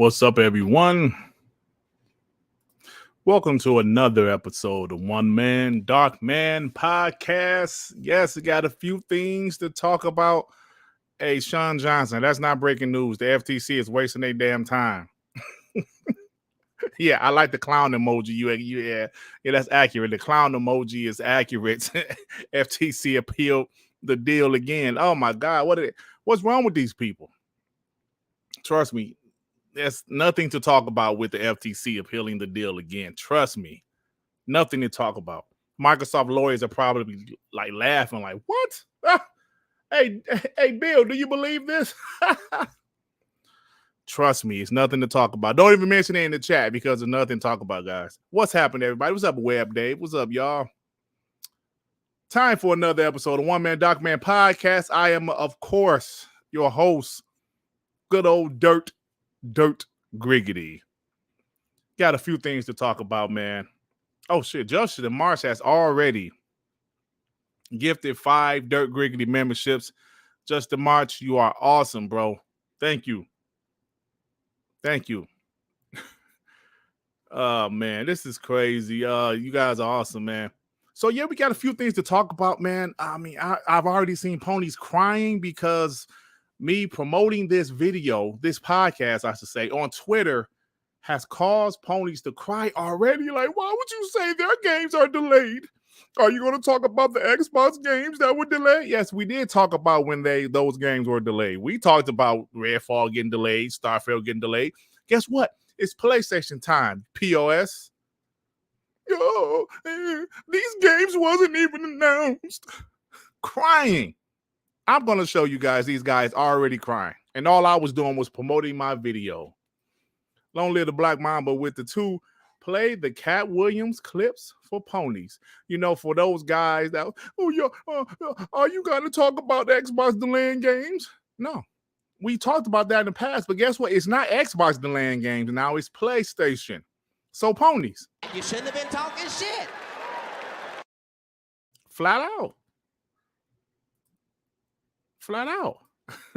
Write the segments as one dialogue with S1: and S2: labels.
S1: What's up, everyone? Welcome to another episode of One Man, Dark Man Podcast. Yes, we got a few things to talk about. Hey, Sean Johnson, that's not breaking news. The FTC is wasting their damn time. Yeah, I like the clown emoji. Yeah, that's accurate. The clown emoji is accurate. FTC appealed the deal again. Oh my God, what's wrong with these people? Trust me, there's nothing to talk about with the FTC appealing the deal again. Trust me, nothing to talk about. Microsoft lawyers are probably like laughing, like, what? Hey, Bill, do you believe this? Trust me, it's nothing to talk about. Don't even mention it in the chat because there's nothing to talk about, guys. What's happening, everybody? What's up, Web Dave? What's up, y'all? Time for another episode of One Man, Dark Man Podcast. I am, of course, your host, good old Dirt Griggity. Got a few things to talk about, man. Oh shit, Justin Marsh has already gifted 5 Dirt Griggity memberships. Justin March, you are awesome, bro. Thank you. Oh man, this is crazy. You guys are awesome, man. So yeah, we got a few things to talk about, man. I mean, I've already seen ponies crying because me promoting this video, this podcast, I should say, on Twitter has caused ponies to cry already. Like, why would you say their games are delayed? Are you going to talk about the Xbox games that were delayed? Yes, we did talk about when those games were delayed. We talked about Redfall getting delayed, Starfield getting delayed. Guess what? It's PlayStation time. POS. Yo, these games wasn't even announced. Crying. I'm going to show you guys these guys already crying. And all I was doing was promoting my video. Long live the Black Mamba with the 2. Play the Cat Williams clips for ponies. You know, for those guys that, are you going to talk about Xbox delaying games? No. We talked about that in the past, but guess what? It's not Xbox delaying games now. It's PlayStation. So ponies.
S2: You shouldn't have been talking shit.
S1: Flat out.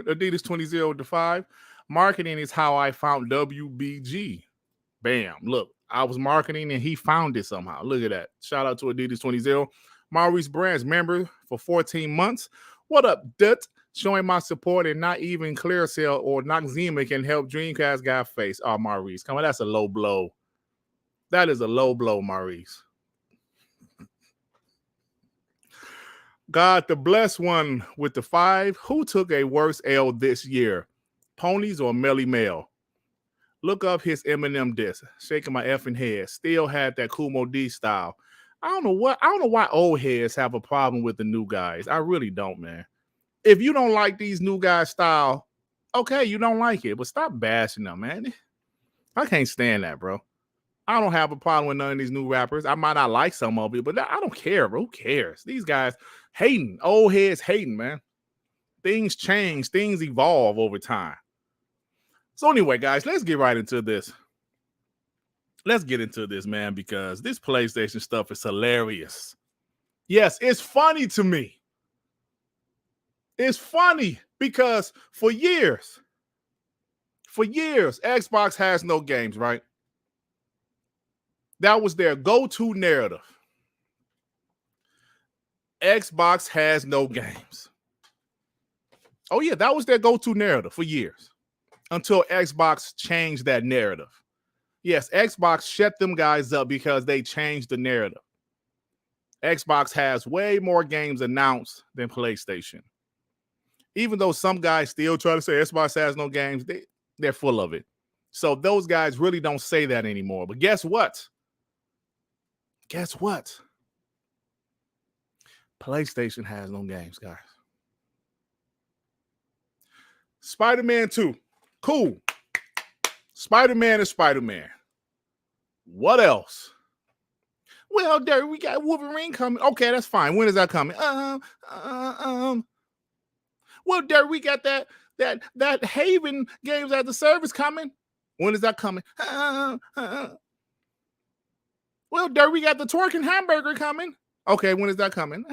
S1: Adidas 20-5. Marketing is how I found WBG. Bam. Look, I was marketing and he found it somehow. Look at that. Shout out to Adidas 20. Maurice Brands, member for 14 months. What up, Dut? Showing my support and not even ClearSale or Noxzema can help Dreamcast guy face. Oh, Maurice. Come on, that's a low blow. That is a low blow, Maurice. God, the blessed one with the 5. Who took a worse L this year? Ponies or Melly Mel? Look up his Eminem disc. Shaking my effing head. Still had that Kumo D style. I don't know why old heads have a problem with the new guys. I really don't, man. If you don't like these new guys' style, okay, you don't like it, but stop bashing them, man. I can't stand that, bro. I don't have a problem with none of these new rappers. I might not like some of it, but I don't care, bro. Who cares? These guys hating, old heads hating, man. Things change, things evolve over time. So anyway, guys, let's get right into this. Let's get into this, man, because this PlayStation stuff is hilarious. Yes, it's funny to me. It's funny because for years, Xbox has no games, right? That was their go-to narrative. Xbox has no games. Oh, yeah, that was their go-to narrative for years until Xbox changed that narrative. Yes, Xbox shut them guys up because they changed the narrative. Xbox has way more games announced than PlayStation. Even though some guys still try to say Xbox has no games, they're full of it. So those guys really don't say that anymore. But guess what? PlayStation has no games, guys. Spider-Man 2. Cool. Spider-Man is Spider-Man. What else? Well, Derek, we got Wolverine coming. Okay, that's fine. When is that coming? Well, Derek, we got that Haven games as a service coming. When is that coming? Well, Derek, we got the twerking hamburger coming. Okay, when is that coming?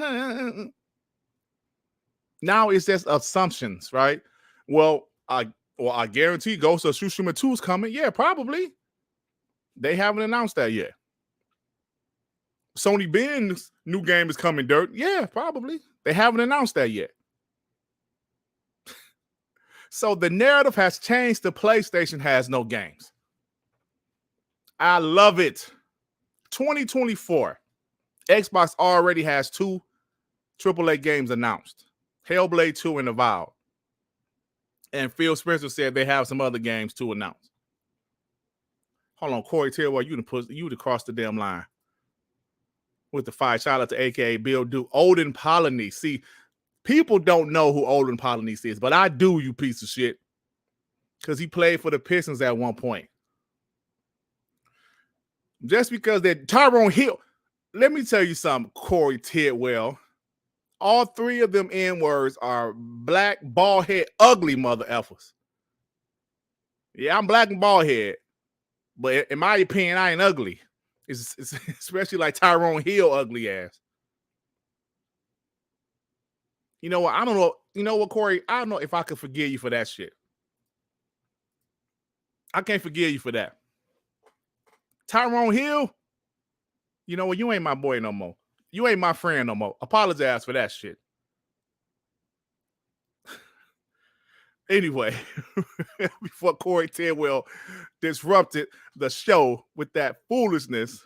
S1: Now it's just assumptions, right? Well, Well, I guarantee Ghost of Tsushima 2 is coming. Yeah, probably. They haven't announced that yet. Sony Ben's new game is coming, Dirt. Yeah, probably. They haven't announced that yet. So the narrative has changed. The PlayStation has no games. I love it. 2024. Xbox already has 2 AAA games announced. Hellblade 2 and Avowed. And Phil Spencer said they have some other games to announce. Hold on, Corey Tillwell, you'd have crossed the damn line with the fight. Shout out to AKA Bill Duke. Olden Polynice. See, people don't know who Olden Polynice is, but I do, you piece of shit. Because he played for the Pistons at one point. Just because that Tyrone Hill, let me tell you something, Corey Tidwell. All 3 of them N-words are black, bald head, ugly mother effers. Yeah, I'm black and bald head, but in my opinion, I ain't ugly. It's especially like Tyrone Hill ugly ass. You know what? I don't know. You know what, Corey? I don't know if I could forgive you for that shit. I can't forgive you for that. Tyrone Hill, you know what? You ain't my boy no more. You ain't my friend no more. Apologize for that shit. Anyway, before Corey Tidwell disrupted the show with that foolishness,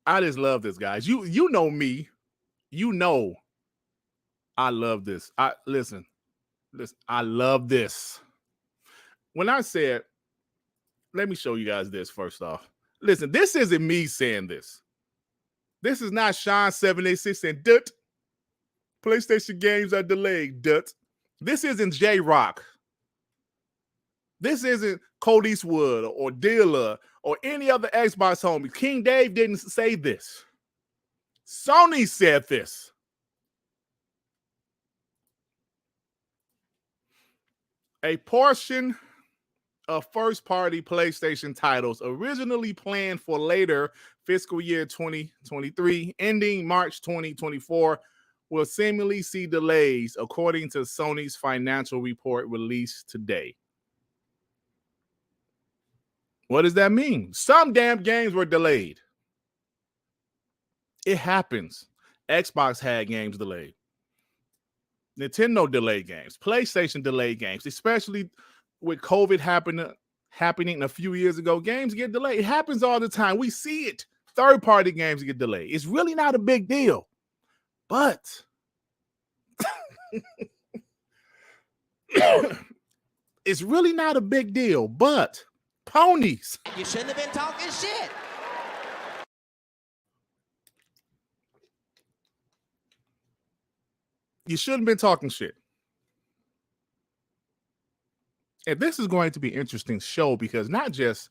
S1: I just love this, guys. You know me. You know I love this. Listen, I love this. When I said, let me show you guys this first off. Listen, this isn't me saying this. This is not Sean 786 saying, Dirt, PlayStation games are delayed, Dirt. This isn't J-Rock. This isn't Cody Eastwood or Dilla or any other Xbox homie. King Dave didn't say this. Sony said this. A portion of first-party PlayStation titles originally planned for later fiscal year 2023, ending March 2024, will seemingly see delays, according to Sony's financial report released today. What does that mean? Some damn games were delayed. It happens. Xbox had games delayed. Nintendo delayed games. PlayStation delayed games, especially with COVID happening a few years ago. Games get delayed. It happens all the time. We see it. Third-party games get delayed. It's really not a big deal. But it's really not a big deal. But ponies.
S2: You shouldn't have been talking shit.
S1: You shouldn't have been talking shit. And this is going to be an interesting show because not just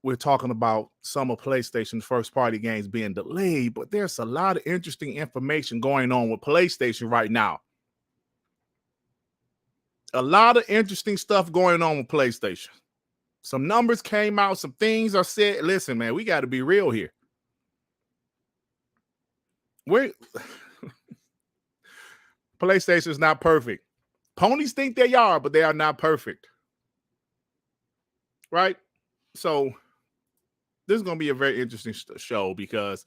S1: we're talking about some of PlayStation's first-party games being delayed, but there's a lot of interesting information going on with PlayStation right now. A lot of interesting stuff going on with PlayStation. Some numbers came out, some things are said. Listen, man, we got to be real here. PlayStation is not perfect. Ponies think they are, but they are not perfect. Right? So this is going to be a very interesting show because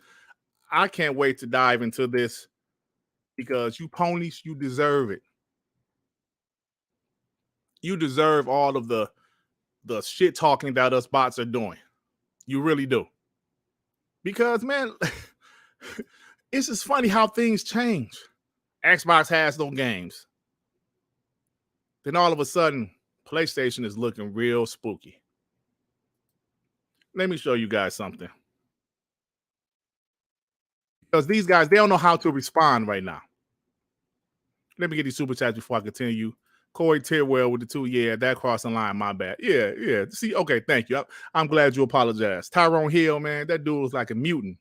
S1: I can't wait to dive into this because you ponies, you deserve it. You deserve all of the shit talking that us bots are doing. You really do. Because, man, it's just funny how things change. Xbox has no games. Then all of a sudden, PlayStation is looking real spooky. Let me show you guys something. Because these guys, they don't know how to respond right now. Let me get these super chats before I continue. Corey Tidwell with the 2. Yeah, that crossing line, my bad. Yeah. See, okay, thank you. I'm glad you apologized. Tyrone Hill, man, that dude was like a mutant.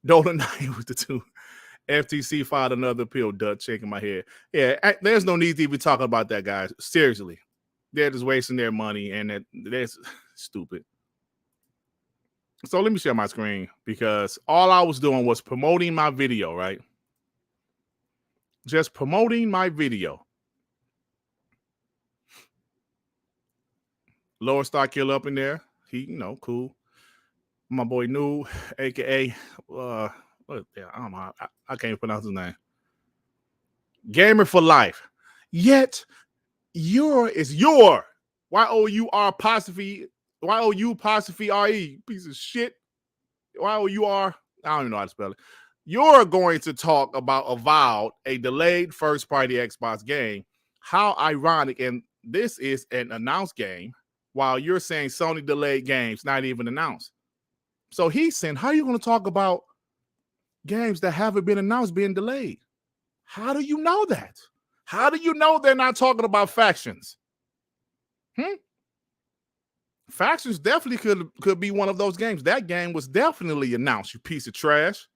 S1: Dolan Knight with the 2. FTC filed another appeal, Dutch, shaking my head. Yeah, there's no need to even talk about that, guys. Seriously. They're just wasting their money, and that's stupid. So let me share my screen because all I was doing was promoting my video, right? just promoting my video. Lower Star Killer up in there. He, cool. My boy New, aka I don't know. I can't pronounce his name. Gamer for life. Yet your is your. Y-O-U-R-apostrophe R-E, piece of shit. Y-O-U-R. I don't even know how to spell it. You're going to talk about Avowed, a delayed first-party Xbox game. How ironic. And this is an announced game, while you're saying Sony delayed games, not even announced. So he's saying, how are you going to talk about games that haven't been announced being delayed? How do you know that? How do you know they're not talking about Factions? Factions definitely could be one of those games. That game was definitely announced, you piece of trash.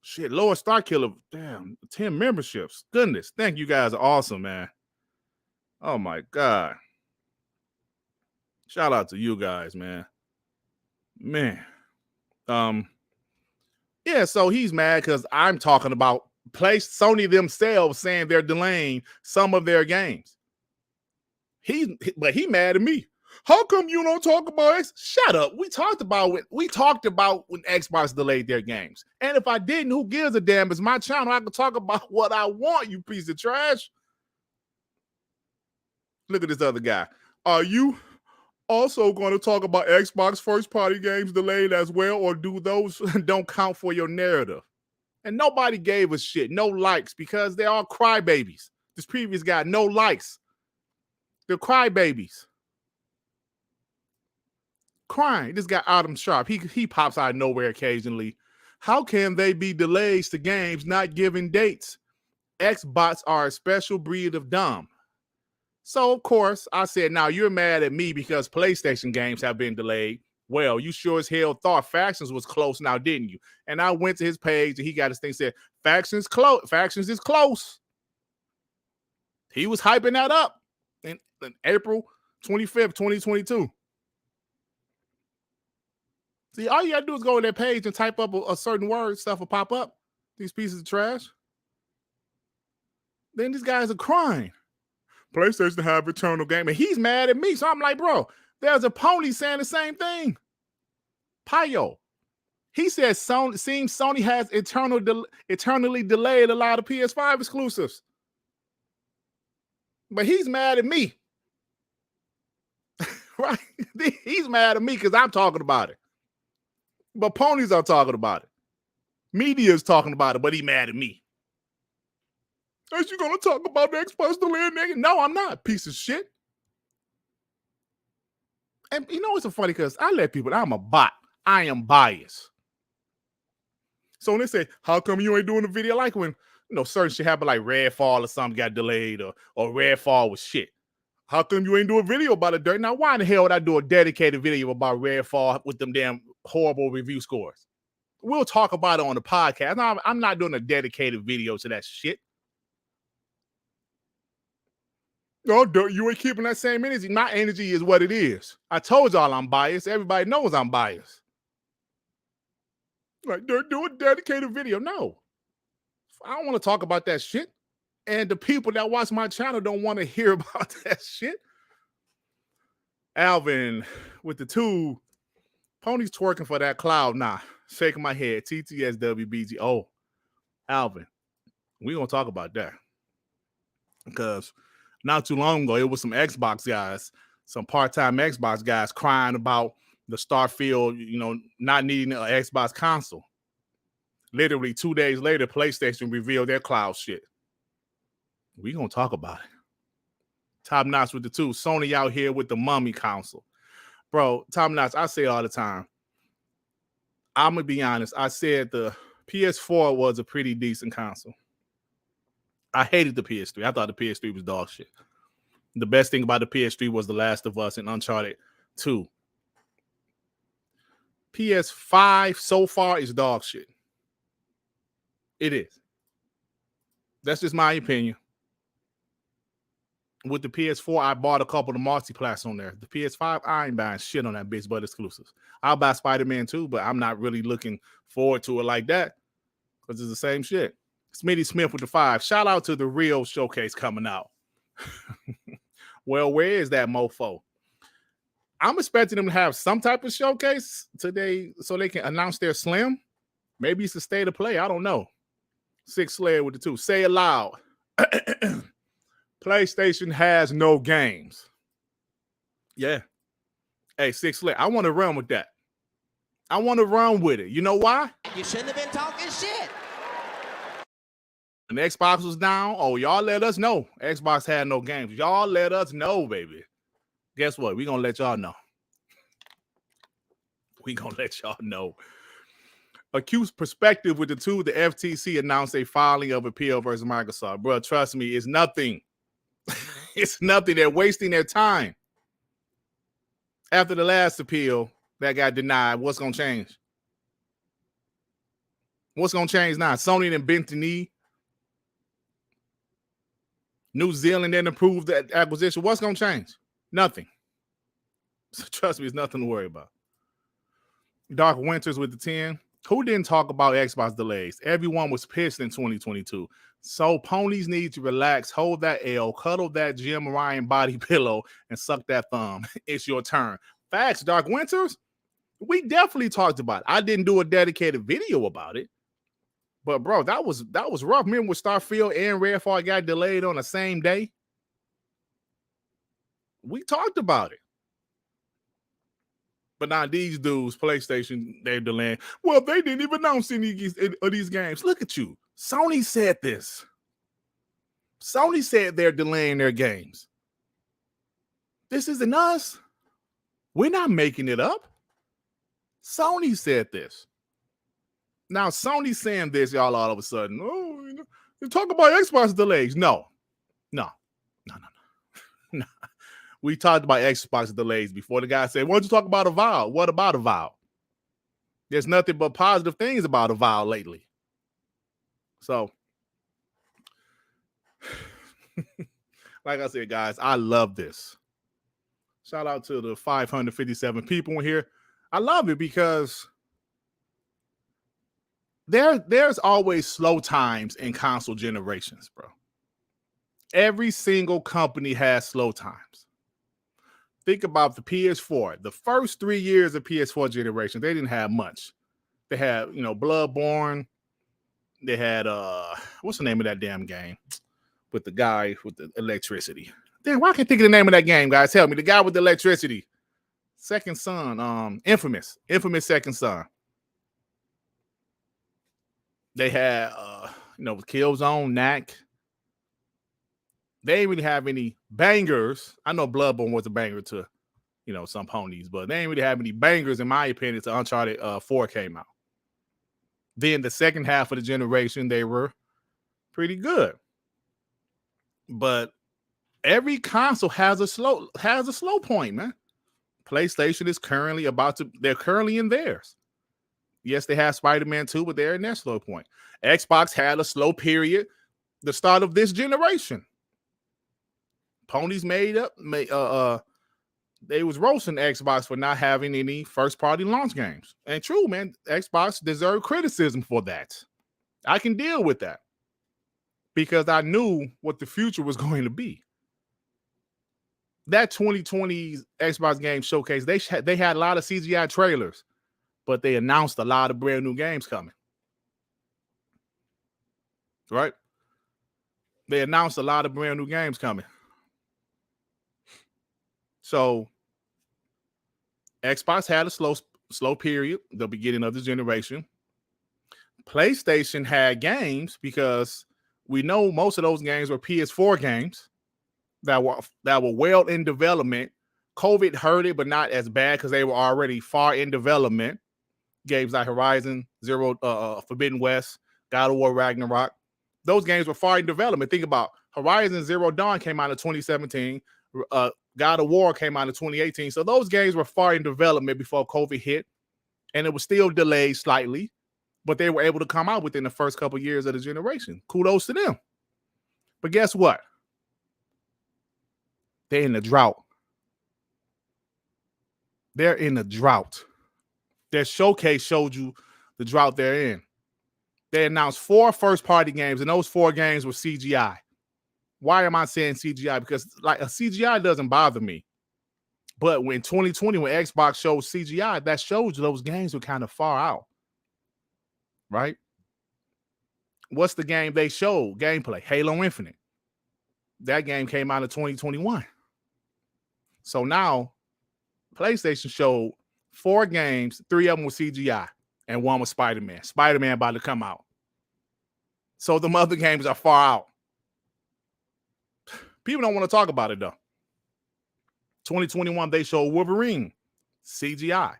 S1: Shit, Lower Star Killer, damn, 10 memberships. Goodness, thank you guys are awesome, man. Oh my God. Shout out to you guys, man. Yeah, so he's mad because I'm talking about Sony themselves saying they're delaying some of their games. But he mad at me. How come you don't talk about X? Shut up. We talked about when Xbox delayed their games. And if I didn't, who gives a damn? It's my channel. I can talk about what I want, you piece of trash. Look at this other guy. Are you also going to talk about Xbox first-party games delayed as well, or do those don't count for your narrative? And nobody gave a shit. No likes, because they're all crybabies. This previous guy, no likes. They're crybabies. Crying. This guy, Adam Sharp, he pops out of nowhere occasionally. How can they be delays to games not giving dates? Xbots are a special breed of dumb. So, of course, I said, now you're mad at me because PlayStation games have been delayed. Well, you sure as hell thought Factions was close now, didn't you? And I went to his page and he got his thing said, Factions is close. He was hyping that up in April 25th, 2022. See, all you gotta do is go to that page and type up a certain word, stuff will pop up. These pieces of trash. Then these guys are crying. PlayStation have eternal game, and he's mad at me. So I'm like, bro, there's a pony saying the same thing. Pio. He says Sony has eternally delayed a lot of PS5 exclusives. But he's mad at me. Right? He's mad at me because I'm talking about it. But ponies are talking about it. Media is talking about it, but he mad at me. Are you gonna talk about the Xbox delay, nigga? No, I'm not, piece of shit. And you know it's so funny because I let people, I'm a bot. I am biased. So when they say, how come you ain't doing a video like when certain shit happened, like Redfall or something got delayed, or Redfall was shit. How come you ain't do a video about it, Dirt? Now, why in the hell would I do a dedicated video about Redfall with them damn horrible review scores? We'll talk about it on the podcast. No, I'm not doing a dedicated video to that shit. No, Dirt, you ain't keeping that same energy. My energy is what it is. I told y'all I'm biased. Everybody knows I'm biased. Like, Dirt, do a dedicated video. No. I don't want to talk about that shit. And the people that watch my channel don't want to hear about that shit. Alvin with the 2 ponies twerking for that cloud. Nah, shaking my head. TTSWBG. Oh, Alvin, we're going to talk about that. Because not too long ago, it was some Xbox guys, some part-time Xbox guys crying about the Starfield, not needing an Xbox console. Literally 2 days later, PlayStation revealed their cloud shit. We gonna talk about it. Top notch with the 2. Sony out here with the mummy console. Bro, top notch, I say all the time. I'm gonna be honest. I said the PS4 was a pretty decent console. I hated the PS3. I thought the PS3 was dog shit. The best thing about the PS3 was The Last of Us and Uncharted 2. PS5 so far is dog shit. It is. That's just my opinion. With the PS4, I bought a couple of multiplats on there. The PS5, I ain't buying shit on that bitch but exclusives. I'll buy Spider-Man 2, but I'm not really looking forward to it like that because it's the same shit. Smitty Smith with the 5. Shout out to the real showcase coming out. Well, where is that mofo? I'm expecting them to have some type of showcase today so they can announce their Slim. Maybe it's a state of play. I don't know. 6 Slayer with the 2. Say it loud. PlayStation has no games. Yeah. Hey, 6 Slayer, I want to run with that. I want to run with it. You know why?
S2: You shouldn't have been talking shit.
S1: When Xbox was down, oh, y'all let us know. Xbox had no games. Y'all let us know, baby. Guess what? We're going to let y'all know. We're going to let y'all know. Acute perspective with the 2, the FTC announced a filing of appeal versus Microsoft. Bro, trust me, it's nothing. It's nothing. They're wasting their time. After the last appeal that got denied, what's going to change? What's going to change now? Sony done bent the knee. New Zealand didn't approve that acquisition. What's going to change? Nothing. So trust me, it's nothing to worry about. Dark Winters with the 10. Who didn't talk about Xbox delays? Everyone was pissed in 2022. So ponies need to relax, hold that L, cuddle that Jim Ryan body pillow, and suck that thumb. It's your turn. Facts, Dark Winters. We definitely talked about it. I didn't do a dedicated video about it. But bro, that was rough. Remember when Starfield and Redfall got delayed on the same day? We talked about it. But now these dudes, PlayStation, they're delaying. Well, they didn't even announce any of these games. Look at you. Sony said this. Sony said they're delaying their games. This isn't us. We're not making it up. Sony said this. Now, Sony's saying this, y'all, all of a sudden. Oh, you talk about Xbox delays. No. We talked about Xbox delays before. The guy said, why don't you talk about Avowed? What about Avowed? There's nothing but positive things about Avowed lately. So, like I said, guys, I love this. Shout out to the 557 people in here. I love it because there's always slow times in console generations, bro. Every single company has slow times. Think about the PS4. The first 3 years of PS4 generation, they didn't have much. They had, Bloodborne. They had what's the name of that damn game with the guy with the electricity? Damn, why can't I think of the name of that game, guys? Help me. The guy with the electricity. Second Son, Infamous Second Son. They had Killzone, Knack. They didn't really have any bangers. I know Bloodborne was a banger to, some ponies, but they didn't really have any bangers, in my opinion, until Uncharted 4 came out. Then the second half of the generation, they were pretty good. But every console has a slow point, man. PlayStation is they're currently in theirs. Yes, they have Spider-Man 2, but they're in their slow point. Xbox had a slow period, the start of this generation. Ponies they was roasting Xbox for not having any first-party launch games. And true, man, Xbox deserved criticism for that. I can deal with that because I knew what the future was going to be. That 2020 Xbox game showcase, they had a lot of CGI trailers, but they announced a lot of brand new games coming. Right? They announced a lot of brand new games coming. So Xbox had a slow period, the beginning of the generation. PlayStation had games because we know most of those games were PS4 games that were well in development. COVID hurt it, but not as bad because they were already far in development. Games like Horizon, Forbidden West, God of War Ragnarok. Those games were far in development. Think about Horizon Zero Dawn came out in 2017. God of War came out in 2018. So those games were far in development before COVID hit. And it was still delayed slightly, but they were able to come out within the first couple of years of the generation. Kudos to them. But guess what? They're in a drought. They're in a drought. Their showcase showed you the drought they're in. They announced 4 first-party games, and those 4 games were CGI. Why am I saying CGI? Because like a CGI doesn't bother me. But when 2020, when Xbox showed CGI, that shows those games were kind of far out. Right? What's the game they showed? Gameplay. Halo Infinite. That game came out in 2021. So now, PlayStation showed 4 games, 3 of them were CGI, and 1 was Spider-Man. Spider-Man about to come out. So the other games are far out. People don't want to talk about it though. 2021, they showed Wolverine, CGI.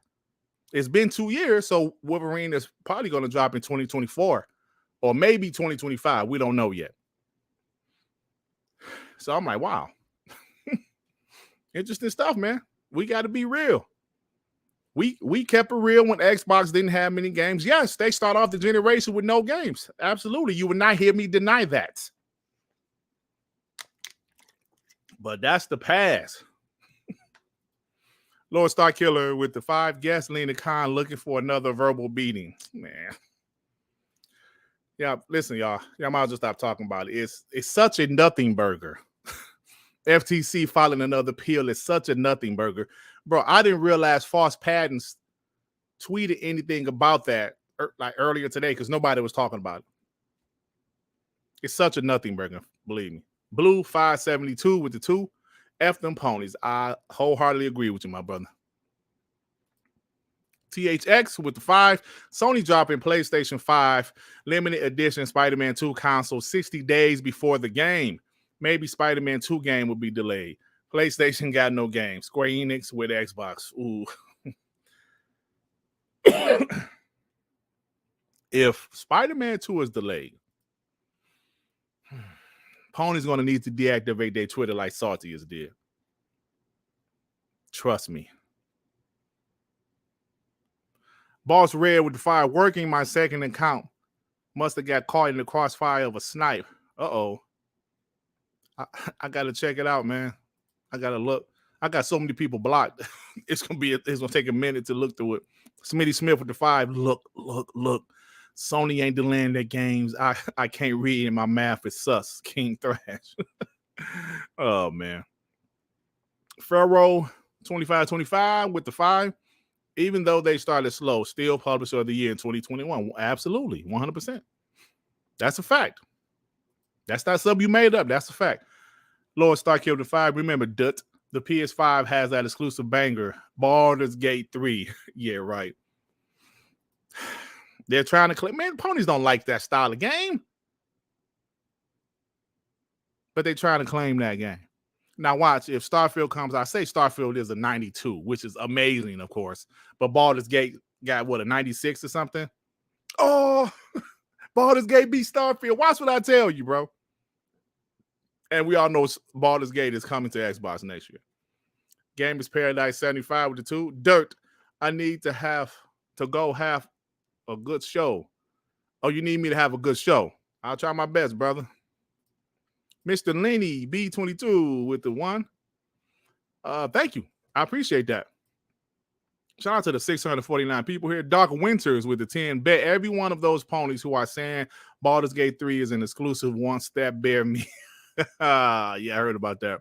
S1: It's been 2 years, so Wolverine is probably going to drop in 2024 or maybe 2025. We don't know yet. So I'm like, wow. Interesting stuff, man. We got to be real. We kept it real when Xbox didn't have many games. Yes, they start off the generation with no games. Absolutely. You would not hear me deny that. But that's the past. Lord Starkiller with the 5 guests, Lena Khan looking for another verbal beating. Man. Yeah, listen, y'all. Y'all might as well stop talking about it. It's such a nothing burger. FTC filing another appeal is such a nothing burger. Bro, I didn't realize False Patents tweeted anything about that like earlier today because nobody was talking about it. It's such a nothing burger, believe me. Blue 572 with the 2. F them ponies. I wholeheartedly agree with you, my brother. THX with the 5. Sony dropping PlayStation 5 limited edition Spider-Man 2 console 60 days before the game. Maybe Spider-Man 2 game will be delayed. PlayStation got no game. Square Enix with Xbox. Ooh. If Spider-Man 2 is delayed, Pony's going to need to deactivate their Twitter like Salty is did. Trust me. Boss Red with the 5 working my second account. Must have got caught in the crossfire of a snipe. Uh-oh. I got to check it out, man. I got to look. I got so many people blocked. It's going to take a minute to look through it. Smitty Smith with the 5. Look. Sony ain't delaying their games. I can't read and my math is sus. King Thrash. Oh, man. Pharaoh 2525 with the 5. Even though they started slow, still publisher of the year in 2021. Absolutely. 100%. That's a fact. That's not something you made up. That's a fact. Lord Starkill the 5. Remember, Dirt, the PS5 has that exclusive banger. Baldur's Gate 3. Yeah, right. They're trying to claim, man, ponies don't like that style of game. But they're trying to claim that game. Now watch, if Starfield comes, I say Starfield is a 92, which is amazing, of course. But Baldur's Gate got, what, a 96 or something? Oh, Baldur's Gate beat Starfield. Watch what I tell you, bro. And we all know Baldur's Gate is coming to Xbox next year. Gamers Paradise 75 with the 2. Dirt, I need to have a good show. Oh, you need me to have a good show. I'll try my best, brother. Mr. Lenny B22 with the 1. Thank you. I appreciate that. Shout out to the 649 people here. Dark Winters with the 10. Bet every one of those ponies who are saying Baldur's Gate 3 is an exclusive wants that bear me. Yeah, I heard about that.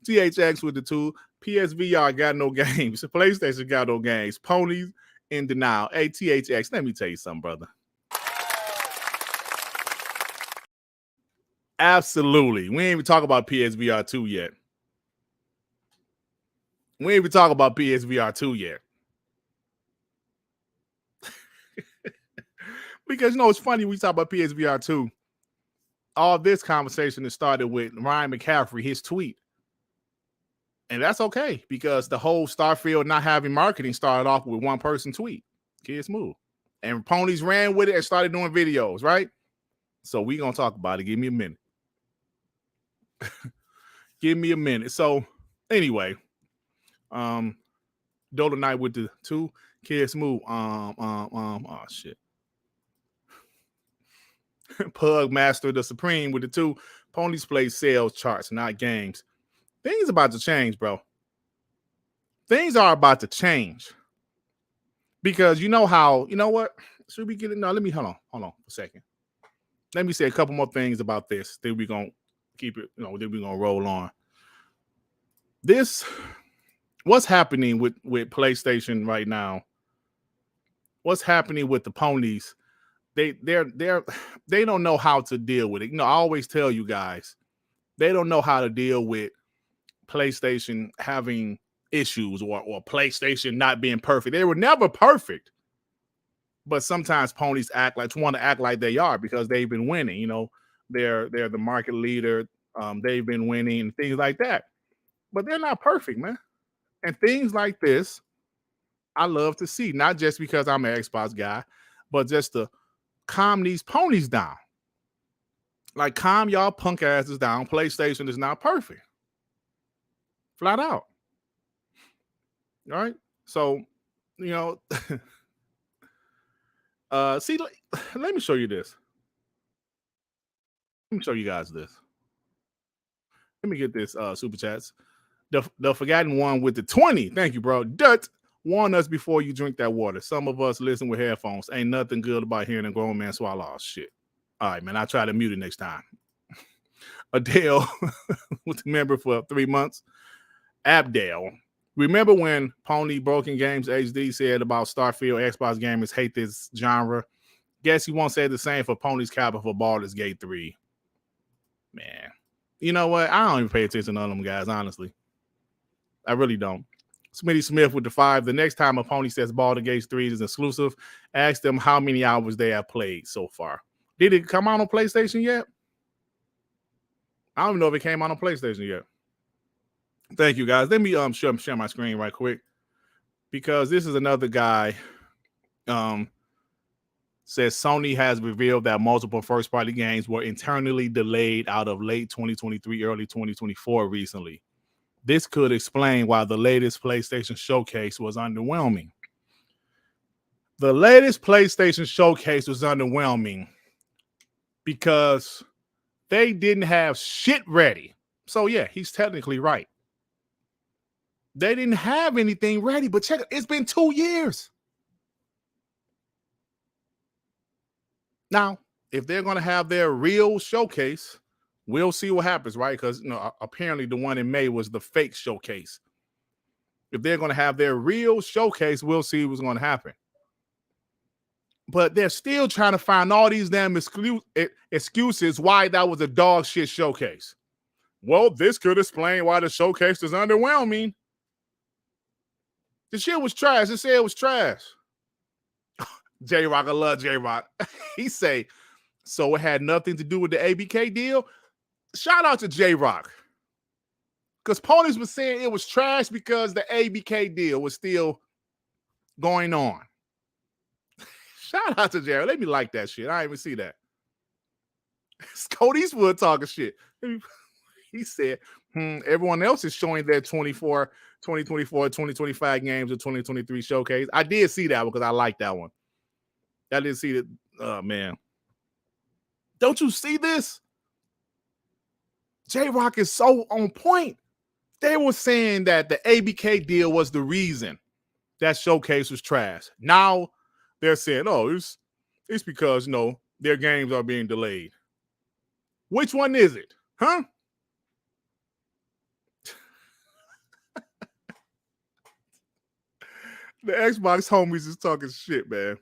S1: THX with the 2. PSVR got no games. PlayStation got no games. Ponies in denial. Hey, THX, let me tell you something, brother. Absolutely. We ain't even talk about PSVR2 yet. Because, you know, it's funny, we talk about PSVR2. All this conversation has started with Ryan McCaffrey, his tweet. And that's okay, because the whole Starfield not having marketing started off with one person tweet. Kids move. And ponies ran with it and started doing videos, right? So we're going to talk about it. Give me a minute. So anyway, Dola Knight with the 2. Kids move. Oh shit. Pug Master the Supreme with the 2. Ponies play sales charts, not games. Things about to change, bro. Things are about to change. Because you know what? Should we get it? No, let me hold on for a second. Let me say a couple more things about this. Then we're gonna keep it, then we're gonna roll on. What's happening with PlayStation right now? What's happening with the ponies? They don't know how to deal with it. I always tell you guys, they don't know how to deal with PlayStation having issues or PlayStation not being perfect. They were never perfect. But sometimes ponies want to act like they are because they've been winning. They're the market leader. They've been winning and things like that. But they're not perfect, man. And things like this, I love to see. Not just because I'm an Xbox guy, but just to calm these ponies down. Like, calm y'all punk asses down. PlayStation is not perfect. Flat out. All right? So, see, let me show you this. Let me show you guys this. Let me get this super chats. The forgotten one with the 20. Thank you, bro. Dirt, warn us before you drink that water. Some of us listen with headphones. Ain't nothing good about hearing a grown man swallow. Oh, shit. All right, man. I'll try to mute it next time. Adele was a member for 3 months. Abdale. Remember when Pony Broken Games HD said about Starfield, Xbox gamers hate this genre? Guess he won't say the same for Pony's Kappa for Baldur's Gate 3. Man. You know what? I don't even pay attention to them guys, honestly. I really don't. Smitty Smith with the 5. The next time a pony says Baldur's Gate 3 is exclusive, ask them how many hours they have played so far. Did it come out on PlayStation yet? I don't even know if it came out on PlayStation yet. Thank you, guys. Let me share my screen right quick, because this is another guy. Says Sony has revealed that multiple first-party games were internally delayed out of late 2023, early 2024 recently. This could explain why the latest PlayStation Showcase was underwhelming. The latest PlayStation Showcase was underwhelming because they didn't have shit ready. So, yeah, he's technically right. They didn't have anything ready, but check it. It's been 2 years. Now, if they're going to have their real showcase, we'll see what happens, right? Because, apparently the one in May was the fake showcase. If they're going to have their real showcase, we'll see what's going to happen. But they're still trying to find all these damn excuses why that was a dog shit showcase. Well, this could explain why the showcase is underwhelming. The shit was trash. It said it was trash. J-Rock, I love J-Rock. He say, so it had nothing to do with the ABK deal? Shout out to J-Rock. Because ponies was saying it was trash because the ABK deal was still going on. Shout out to J-Rock. Let me like that shit. I didn't even see that. Cody Eastwood talking shit. He said, everyone else is showing their 2024, 2025 games of 2023 showcase. I did see that one because I like that one. I didn't see it. Oh, man. Don't you see this? J-Rock is so on point. They were saying that the ABK deal was the reason that showcase was trash. Now they're saying, oh, it's because, their games are being delayed. Which one is it? Huh? The Xbox homies is talking shit, man.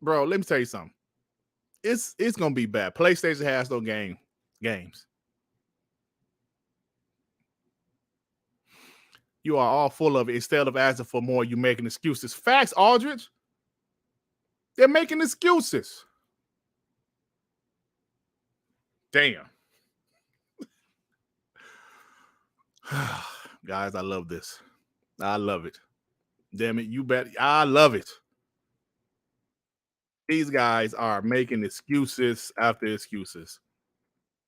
S1: Bro, let me tell you something. It's gonna be bad. PlayStation has no games. You are all full of it. Instead of asking for more, you're making excuses. Facts, Aldridge. They're making excuses. Damn. Guys, I love this. I love it. Damn it, you bet. I love it. These guys are making excuses after excuses.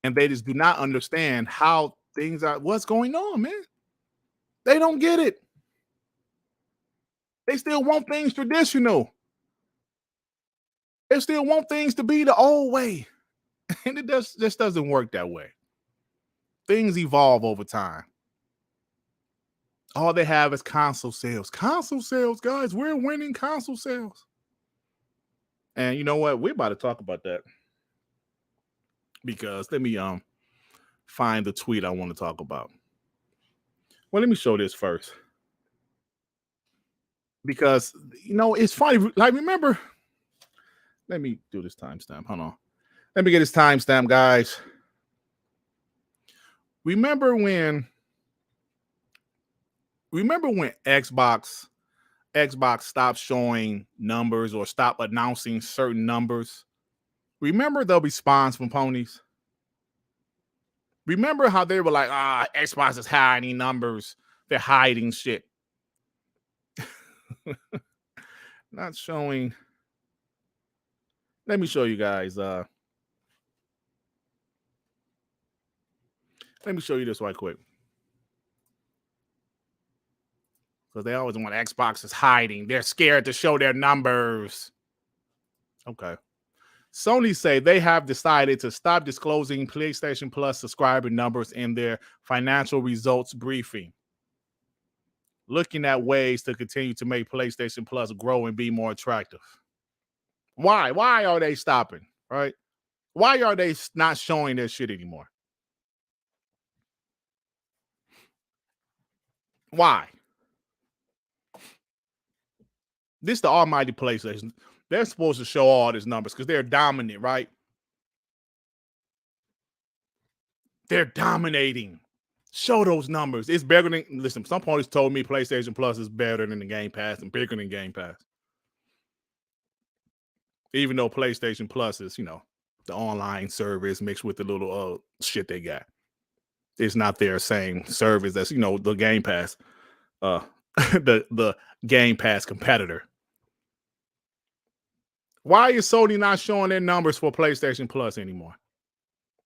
S1: And they just do not understand how things are. What's going on, man? They don't get it. They still want things traditional. They still want things to be the old way. And it just doesn't work that way. Things evolve over time. All they have is console sales. Console sales, guys. We're winning console sales. And you know what? We're about to talk about that. Because let me find the tweet I want to talk about. Well, let me show this first. Because it's funny. Like, remember, let me do this timestamp. Hold on. Let me get this timestamp, guys. Remember when Xbox stopped showing numbers or stopped announcing certain numbers? Remember the response from ponies? Remember how they were like, Xbox is hiding numbers. They're hiding shit. Not showing. Let me show you guys. Let me show you this right quick. Because they always want Xbox is hiding. They're scared to show their numbers. Okay. Sony say they have decided to stop disclosing PlayStation Plus subscriber numbers in their financial results briefing, looking at ways to continue to make PlayStation Plus grow and be more attractive. Why? Why are they stopping? Right? Why are they not showing their shit anymore? Why? This is the almighty PlayStation. They're supposed to show all these numbers because they're dominant, right? They're dominating. Show those numbers. It's better than, listen, some ponies told me PlayStation Plus is better than the Game Pass and bigger than Game Pass. Even though PlayStation Plus is, the online service mixed with the little shit they got. It's not their same service that's, the Game Pass, the Game Pass competitor. Why is Sony not showing their numbers for PlayStation Plus anymore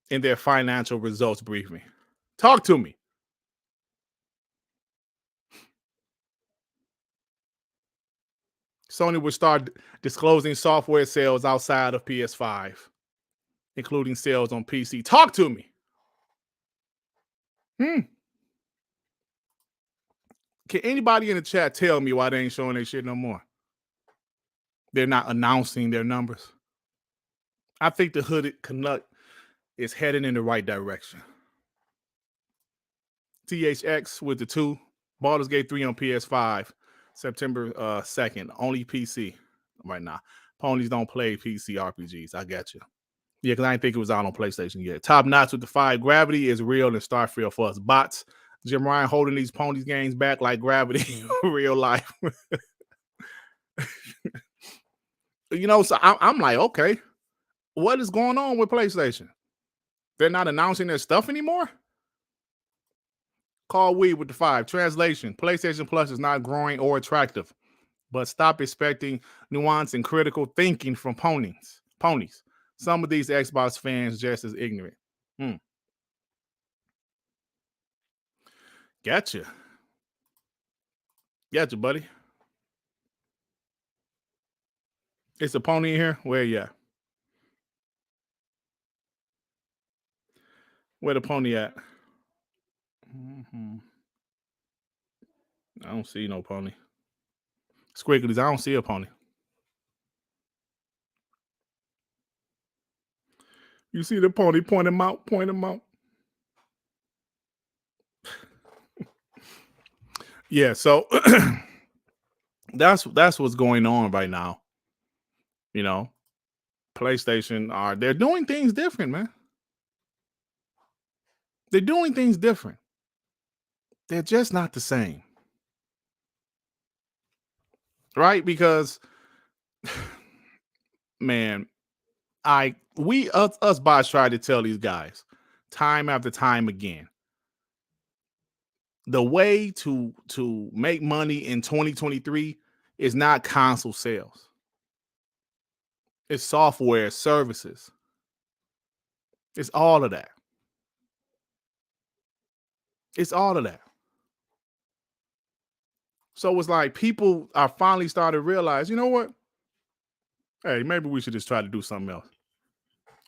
S1: in their financial results briefing? Talk to me. Sony will start disclosing software sales outside of PS5, including sales on PC. Talk to me. Can anybody in the chat tell me why they ain't showing their shit no more? They're not announcing their numbers. I think the hooded Canuck is heading in the right direction. THX with the 2. Baldur's Gate 3 on PS5, September 2nd. Only PC right now. Ponies don't play PC RPGs. I got you. Yeah, because I didn't think it was out on PlayStation yet. Top notch with the 5. Gravity is real and Starfield for us bots. Jim Ryan holding these ponies games back like Gravity real life. So I'm like, okay, what is going on with PlayStation? They're not announcing their stuff anymore? Call Weed with the 5. Translation: PlayStation Plus is not growing or attractive, but stop expecting nuance and critical thinking from ponies. Some of these Xbox fans just as ignorant. Gotcha, buddy. It's a pony in here? Where you at? Where the pony at? I don't see no pony. Squigglies, I don't see a pony. You see the pony? Point him out. Yeah, so that's what's going on right now. PlayStation they're doing things different, man. They're doing things different. They're just not the same. Right? Because man, us bots try to tell these guys time after time again. The way to make money in 2023 is not console sales. It's software services. It's all of that. So it's like people are finally starting to realize, you know what? Hey, maybe we should just try to do something else.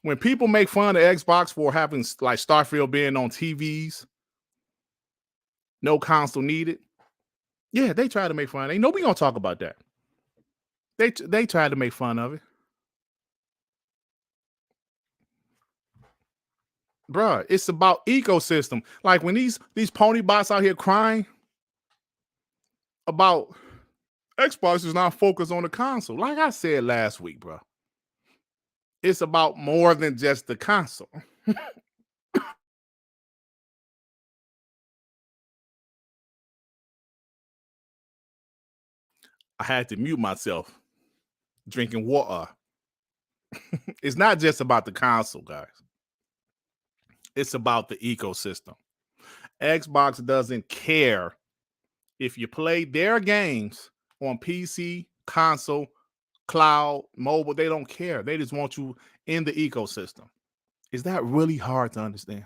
S1: When people make fun of Xbox for having like Starfield being on TVs, no console needed, Yeah, they try to make fun. Ain't nobody gonna talk about that. They tried to make fun of it. Bruh, it's about ecosystem. Like when these pony bots out here crying about Xbox is not focused on the console. Like I said last week, bro. It's about more than just the console. I had to mute myself drinking water. It's not just about the console, guys. It's about the ecosystem. Xbox doesn't care if you play their games on PC, console, cloud, mobile. They don't care. They just want you in the ecosystem. Is that really hard to understand?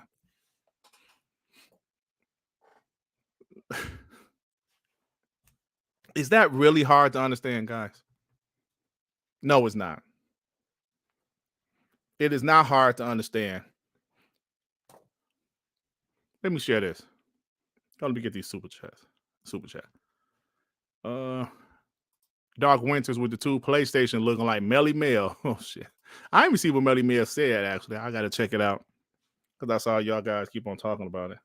S1: Is that really hard to understand, guys? No, it's not. It is not hard to understand. Let me share this. Let me get these super chats. Super chat. Dark Winters with the 2 PlayStation looking like Melly Mel. Oh shit. I didn't even see what Melly Mel said actually. I gotta check it out. Because I saw y'all guys keep on talking about it.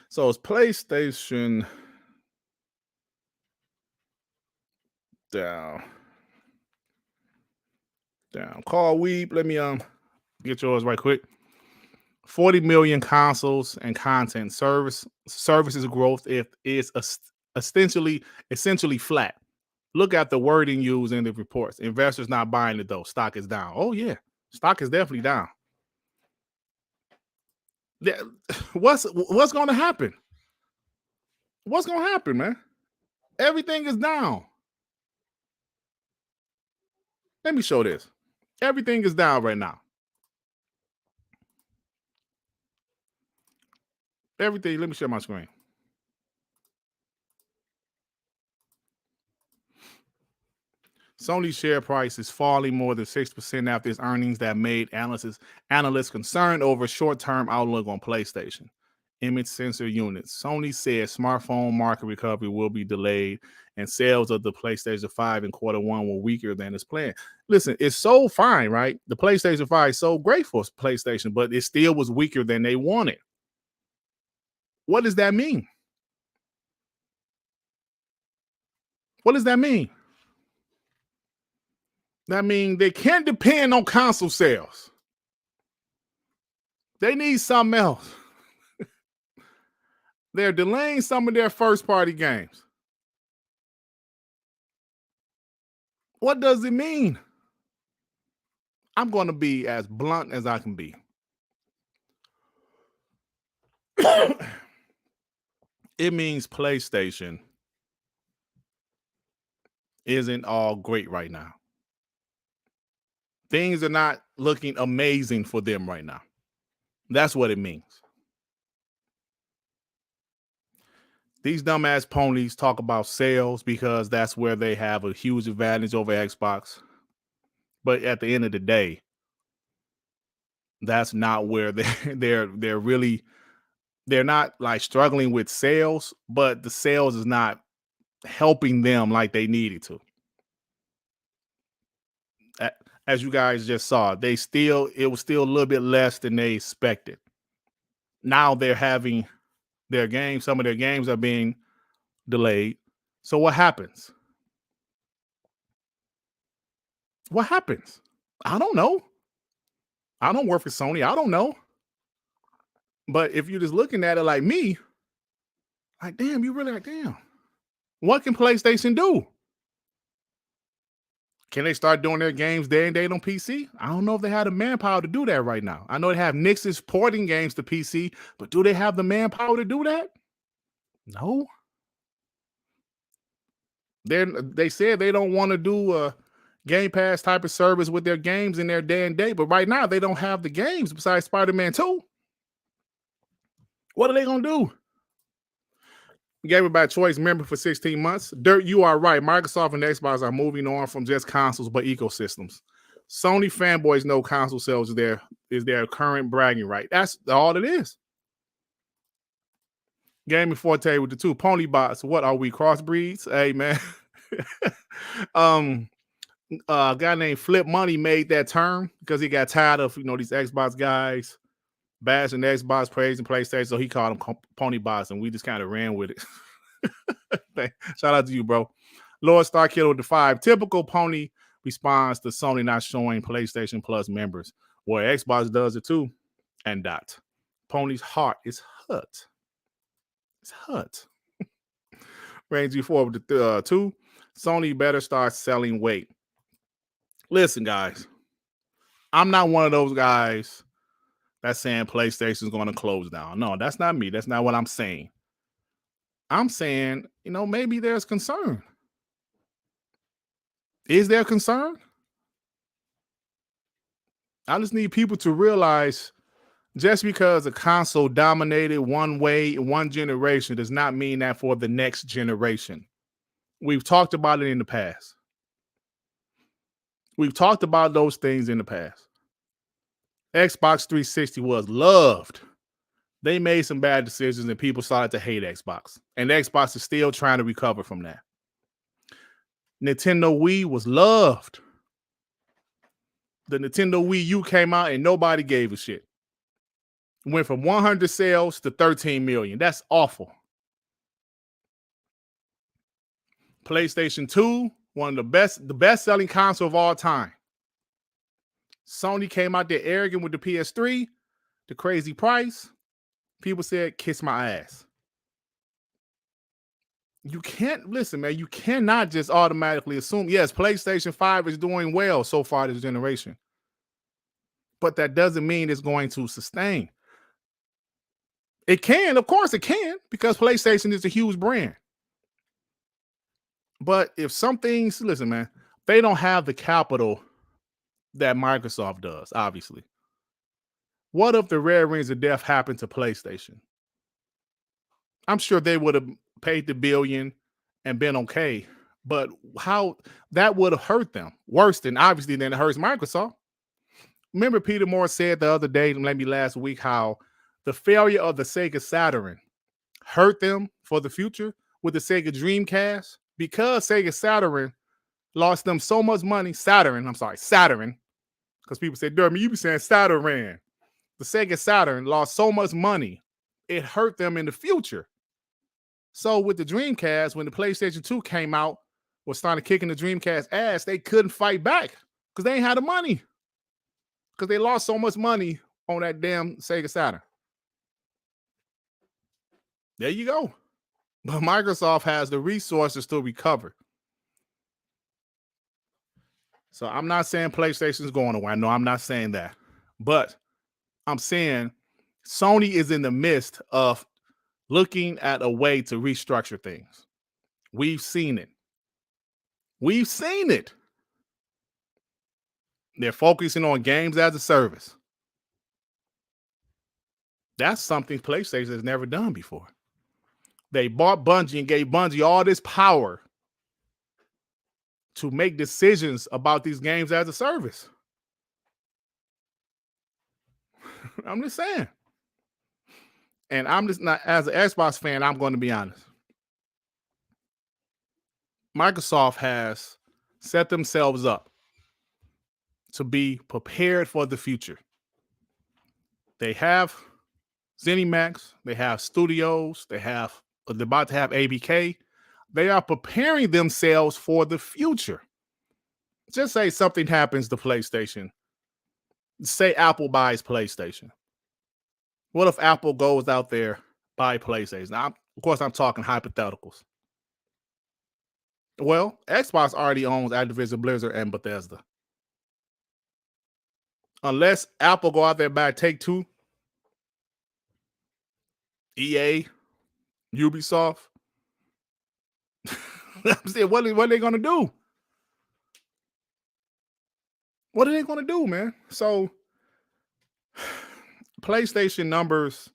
S1: So it's PlayStation down. Call Weeb. Let me get yours right quick. 40 million consoles and content services growth is essentially flat. Look at the wording used in the reports. Investors not buying it though. Stock is down. Oh yeah, stock is definitely down. What's going to happen? What's going to happen, man? Everything is down. Let me show this. Everything is down right now. Everything. Let me share my screen. Sony's share price is falling more than 6% after its earnings that made analysts concerned over short-term outlook on PlayStation image sensor units. Sony said smartphone market recovery will be delayed and sales of the PlayStation 5 in quarter 1 were weaker than its plan. Listen, it's so fine, right? The PlayStation 5 is so great for PlayStation, but it still was weaker than they wanted. What does that mean? What does that mean? That means they can't depend on console sales. They need something else. They're delaying some of their first-party games. What does it mean? I'm going to be as blunt as I can be. It means PlayStation isn't all great right now. Things are not looking amazing for them right now. That's what it means. These dumbass ponies talk about sales because that's where they have a huge advantage over Xbox. But at the end of the day, that's not where they're not like struggling with sales, but the sales is not helping them like they needed to. As you guys just saw, it was still a little bit less than they expected. Now they're having some of their games are being delayed. So what happens? What happens? I don't know. I don't work for Sony. I don't know. But if you're just looking at it like me, like, damn, you really like, damn. What can PlayStation do? Can they start doing their games day and date on PC? I don't know if they have the manpower to do that right now. I know they have Nix's porting games to PC, but do they have the manpower to do that? No. They said they don't want to do a Gamepass type of service with their games in their day and date, but right now they don't have the games besides Spider-Man 2. What are they going to do? Gave it by choice member for 16 months. Dirt, you are right. Microsoft and Xbox are moving on from just consoles, but ecosystems. Sony fanboys know console sales is their current bragging right. That's all it is. Gaming Forte with the two pony bots. What are we, crossbreeds? Hey man. A guy named Flip Money made that term because he got tired of these Xbox guys bashing Xbox, praising PlayStation, so he called them pony bots, and we just kind of ran with it. Shout out to you, bro. Lord Starkiller with the 5. Typical pony responds to Sony not showing PlayStation Plus members. Well, Xbox does it too. And dot. Pony's heart is hurt. It's hurt. Range you forward with the 2. Sony better start selling weight. Listen, guys. I'm not one of those guys that's saying PlayStation's going to close down. No, that's not me. That's not what I'm saying. I'm saying, maybe there's concern. Is there concern? I just need people to realize just because a console dominated one way in one generation does not mean that for the next generation. We've talked about it in the past. We've talked about those things in the past. Xbox 360 was loved. They made some bad decisions and people started to hate Xbox. And Xbox is still trying to recover from that. Nintendo Wii was loved. The Nintendo Wii U came out and nobody gave a shit. Went from 100 sales to 13 million. That's awful. PlayStation 2, one of the best selling console of all time. Sony came out there arrogant with the PS3, the crazy price. People said, kiss my ass. You can't, listen, man, you cannot just automatically assume, yes, PlayStation 5 is doing well so far this generation. But that doesn't mean it's going to sustain. It can, of course it can, because PlayStation is a huge brand. But if some things, listen, man, they don't have the capital that Microsoft does, obviously. What if the Red Rings of Death happened to PlayStation? I'm sure they would have paid the billion and been okay. But how that would have hurt them worse than obviously than it hurts Microsoft. Remember Peter Moore said the other day, maybe last week, how the failure of the Sega Saturn hurt them for the future with the Sega Dreamcast because Sega Saturn lost them so much money. Saturn, because people say, Derby, you be saying Saturn. The Sega Saturn lost so much money, it hurt them in the future. So with the Dreamcast, when the PlayStation 2 came out, was starting kicking the Dreamcast ass, they couldn't fight back because they ain't had the money. Because they lost so much money on that damn Sega Saturn. There you go. But Microsoft has the resources to recover. So I'm not saying PlayStation is going away. No, I'm not saying that. But I'm saying Sony is in the midst of looking at a way to restructure things. We've seen it. We've seen it. They're focusing on games as a service. That's something PlayStation has never done before. They bought Bungie and gave Bungie all this power to make decisions about these games as a service. I'm just saying. And I'm just not, as an Xbox fan, I'm going to be honest. Microsoft has set themselves up to be prepared for the future. They have ZeniMax, they have studios, they're about to have ABK. They are preparing themselves for the future. Just say something happens to PlayStation. Say Apple buys PlayStation. What if Apple goes out there, buy PlayStation? Now, of course, I'm talking hypotheticals. Well, Xbox already owns Activision, Blizzard, and Bethesda. Unless Apple go out there and buy Take-Two, EA, Ubisoft, I'm saying, what are they going to do? What are they going to do, man? So, PlayStation numbers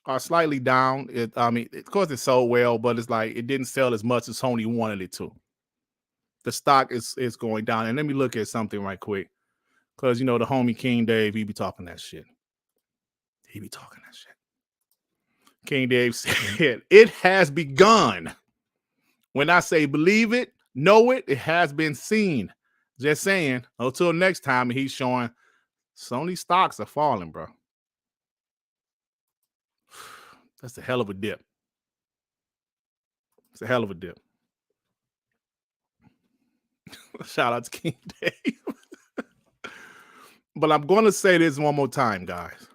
S1: are slightly down. Of course, it sold well, but it's like it didn't sell as much as Sony wanted it to. The stock is going down. And let me look at something right quick. Because, the homie King Dave, he be talking that shit. King Dave said, it has begun. When I say believe it, know it, it has been seen. Just saying, until next time, he's showing Sony stocks are falling, bro. That's a hell of a dip. It's a hell of a dip. Shout out to King Dave. But I'm going to say this one more time, guys.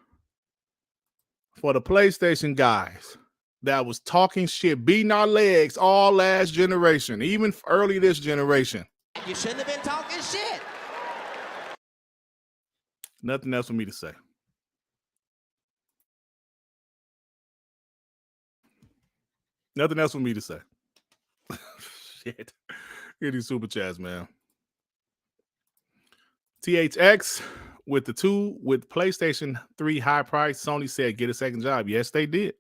S1: For the PlayStation guys that was talking shit, beating our legs all last generation, even early this generation.
S2: You shouldn't have been talking shit.
S1: Nothing else for me to say. Nothing else for me to say. Shit. Get these super chats, man. THX with the 2 with PlayStation 3 high price. Sony said get a second job. Yes, they did.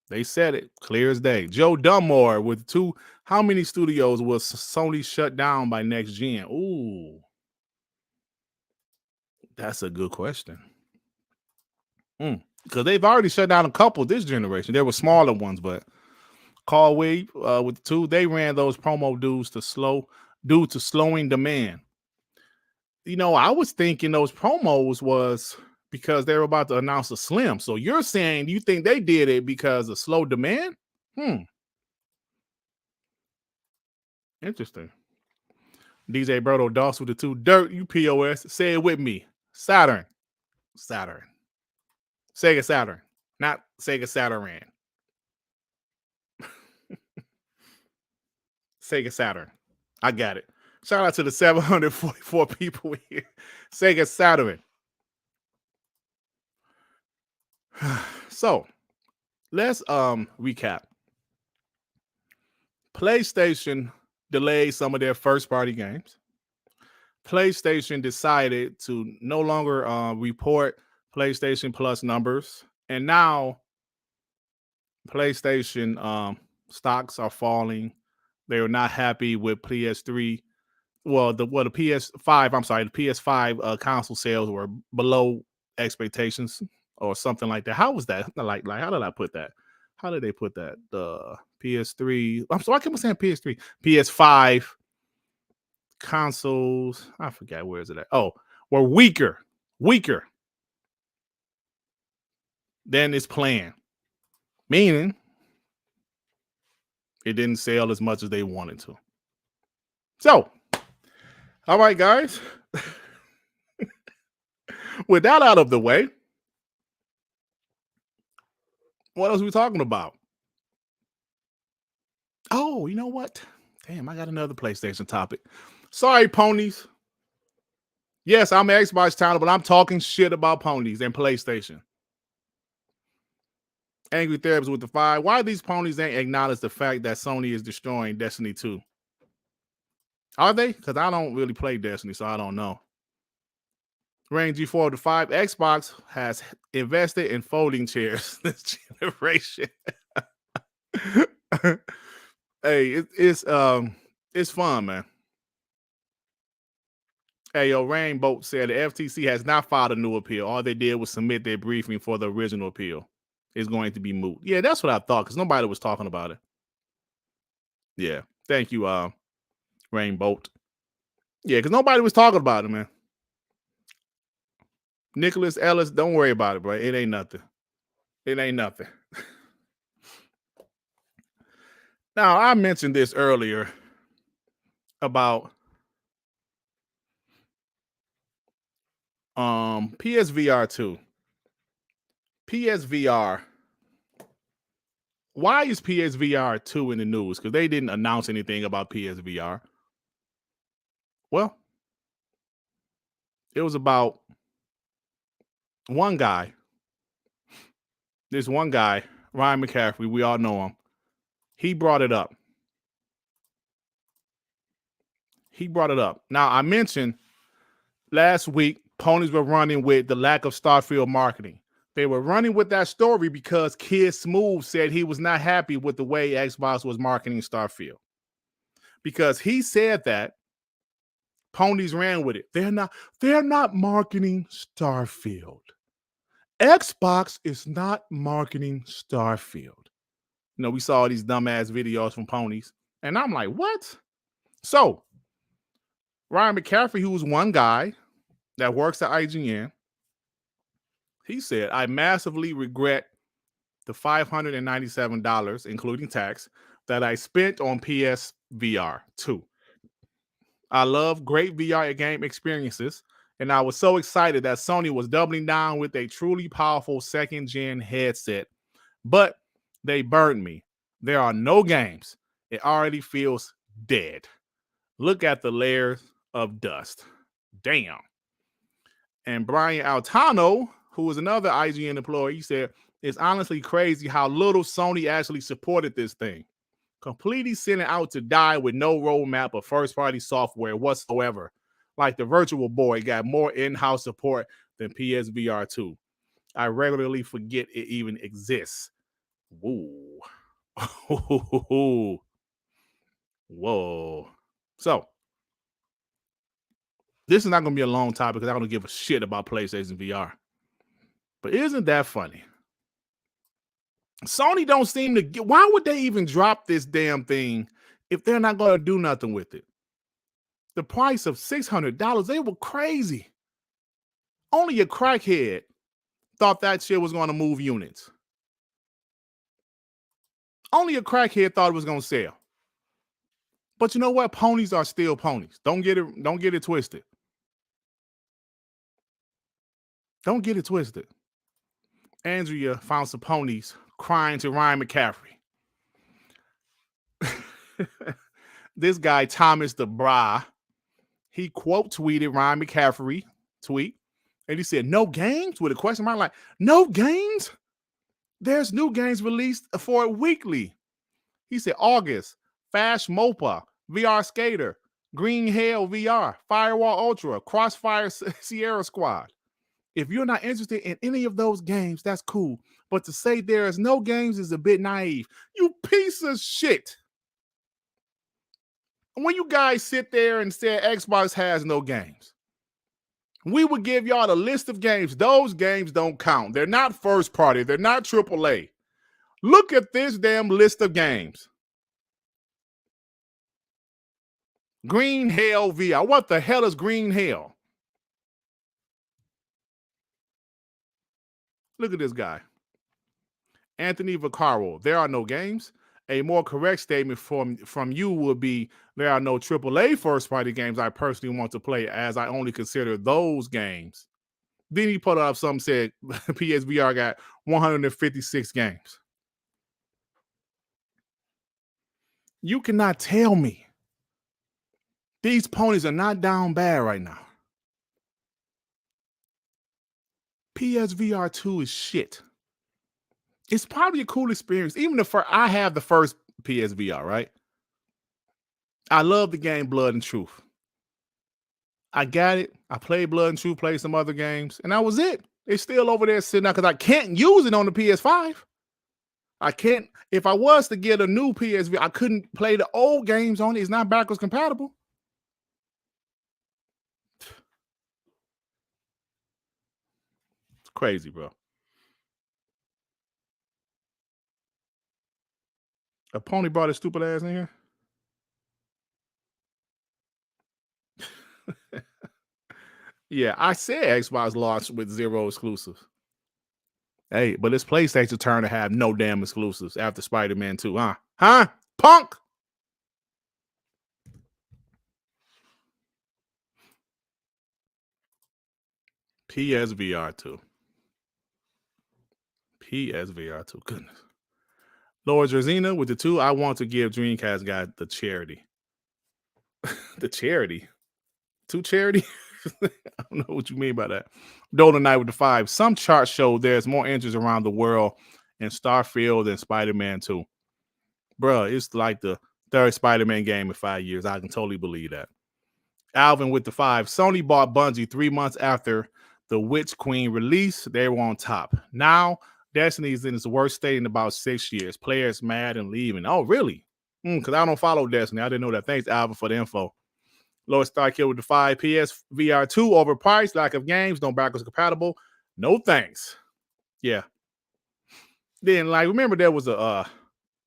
S1: They said it clear as day. Joe Dunmore with 2. How many studios will Sony shut down by next gen? Ooh, that's a good question. Because they've already shut down a couple this generation. There were smaller ones, but Callway with 2, they ran those promo due to slowing demand. You know, I was thinking those promos was because they were about to announce a Slim. So you're saying you think they did it because of slow demand? Interesting. DJ Berto Doss with the 2. Dirt, you POS. Say it with me. Saturn. Sega Saturn. Not Sega Saturn. Sega Saturn. I got it. Shout out to the 744 people here. Sega Saturn. So let's recap. PlayStation delayed some of their first-party games. PlayStation decided to no longer report PlayStation Plus numbers, and now PlayStation stocks are falling. They are not happy with PS3. Well, the PS5. I'm sorry, the PS5 console sales were below expectations or something like that. How was that? Like how did I put that? How did they put that? The PS3. I'm sorry, I keep saying PS3. PS5 consoles. I forgot where is it at. Oh, were weaker than it's planned. Meaning it didn't sell as much as they wanted to. So, all right, guys. With that out of the way, what else are we talking about? Oh, you know what? Damn, I got another PlayStation topic. Sorry, ponies. Yes, I'm an Xbox channel, but I'm talking shit about ponies and PlayStation. Angry Therapist with the 5. Why these ponies ain't acknowledge the fact that Sony is destroying Destiny 2? Are they? Because I don't really play Destiny, so I don't know. Rain G4 with the 5. Xbox has invested in folding chairs this generation. Hey, it's fun, man. Hey, yo, Rainbow said the FTC has not filed a new appeal. All they did was submit their briefing for the original appeal. It's going to be moot. Yeah, that's what I thought, because nobody was talking about it. Yeah. Thank you, Rainbow. Yeah, because nobody was talking about it, man. Nicholas Ellis, don't worry about it, bro. It ain't nothing. It ain't nothing. Now, I mentioned this earlier about PSVR2. PSVR. Why is PSVR2 in the news? Because they didn't announce anything about PSVR. Well, it was about one guy. This one guy, Ryan McCaffrey, we all know him. He brought it up. Now, I mentioned last week, ponies were running with the lack of Starfield marketing. They were running with that story because Kid Smooth said he was not happy with the way Xbox was marketing Starfield. Because he said that, ponies ran with it. They're not marketing Starfield. Xbox is not marketing Starfield. You know, we saw these dumbass videos from ponies, and I'm like, what? So, Ryan McCaffrey, who's one guy that works at IGN, he said, I massively regret the $597, including tax, that I spent on PSVR2. I love great VR game experiences, and I was so excited that Sony was doubling down with a truly powerful second-gen headset, but they burned me. There are no games. It already feels dead. Look at the layers of dust. Damn. And Brian Altano, who was another IGN employee, he said, it's honestly crazy how little Sony actually supported this thing. Completely sent it out to die with no roadmap of first-party software whatsoever. Like the Virtual Boy got more in-house support than PSVR2. I regularly forget it even exists. Whoa. Whoa. So, this is not going to be a long topic because I don't give a shit about PlayStation VR. But isn't that funny? Sony don't seem to get. Why would they even drop this damn thing if they're not going to do nothing with it? The price of $600, they were crazy. Only a crackhead thought that shit was going to move units. Only a crackhead thought it was going to sell. But you know what? Ponies are still ponies. Don't get it twisted. Don't get it twisted. Andrea found some ponies crying to Ryan McCaffrey. This guy, Thomas the Bra, he quote tweeted Ryan McCaffrey tweet, and he said, no games? With a question mark, like, no games? There's new games released for it weekly. He said, August, Fast Mopa, VR Skater, Green Hell VR, Firewall Ultra, Crossfire Sierra Squad. If you're not interested in any of those games, that's cool. But to say there is no games is a bit naive. You piece of shit. When you guys sit there and say Xbox has no games, we would give y'all a list of games. Those games don't count. They're not first party. They're not AAA. Look at this damn list of games. Green Hell VR. What the hell is Green Hell? Look at this guy. Anthony Vaccaro. There are no games. A more correct statement from you would be there are no AAA first-party games I personally want to play as I only consider those games. Then he put up something said PSVR got 156 games. You cannot tell me these ponies are not down bad right now. PSVR2 is shit. It's probably a cool experience. Even if I have the first PSVR, right? I love the game Blood and Truth. I got it. I played Blood and Truth, played some other games, and that was it. It's still over there sitting out because I can't use it on the PS5. I can't. If I was to get a new PSV, I couldn't play the old games on it. It's not backwards compatible. It's crazy, bro. A pony brought his stupid ass in here. Yeah, I said Xbox launched with 0 exclusives. Hey, but it's PlayStation's turn to have no damn exclusives after Spider-Man 2, huh? Huh? Punk! PSVR2. PSVR2. Goodness. Lord Jerzina with the 2. I want to give Dreamcast guy the charity. The charity? 2 charity? I don't know what you mean by that. Golden Knight with the 5. Some charts show there's more interest around the world in Starfield than Spider-Man 2. Bruh, it's like the third Spider-Man game in 5 years. I can totally believe that. Alvin with the 5. Sony bought Bungie 3 months after the Witch Queen release. They were on top. Now, Destiny is in its worst state in about 6 years. Players mad and leaving. Oh, really? Because I don't follow Destiny. I didn't know that. Thanks, Alvin, for the info. Lord Starkill with the 5. PSVR2 overpriced. Lack of games. No backwards compatible. No thanks. Yeah. Then, like, remember there was an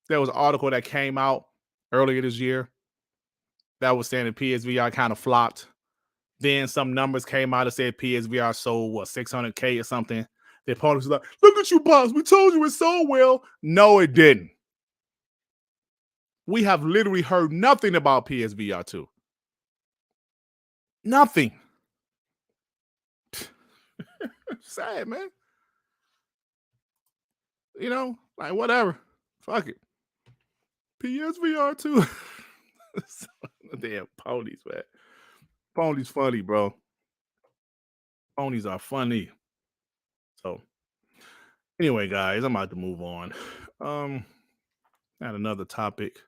S1: article that came out earlier this year that was saying that PSVR kind of flopped. Then some numbers came out that said PSVR sold 600K or something. The opponents was like, "Look at you, boss! We told you it sold well." No, it didn't. We have literally heard nothing about PSVR2. Nothing. Sad, man. You know, like whatever. Fuck it. PSVR2. Damn ponies, man. Ponies funny, bro. Ponies are funny. So anyway, guys, I'm about to move on. Had another topic.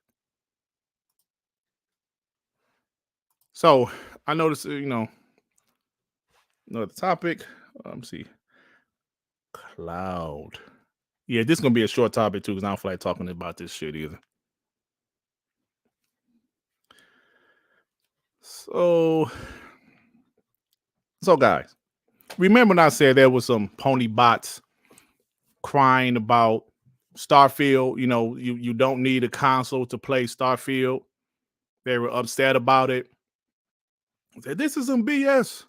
S1: So I noticed, another topic. Let's see. Cloud. Yeah, this is gonna be a short topic too, because I don't feel like talking about this shit either. So guys, remember when I said there was some pony bots crying about Starfield? You know, you don't need a console to play Starfield. They were upset about it. Said, this is some BS.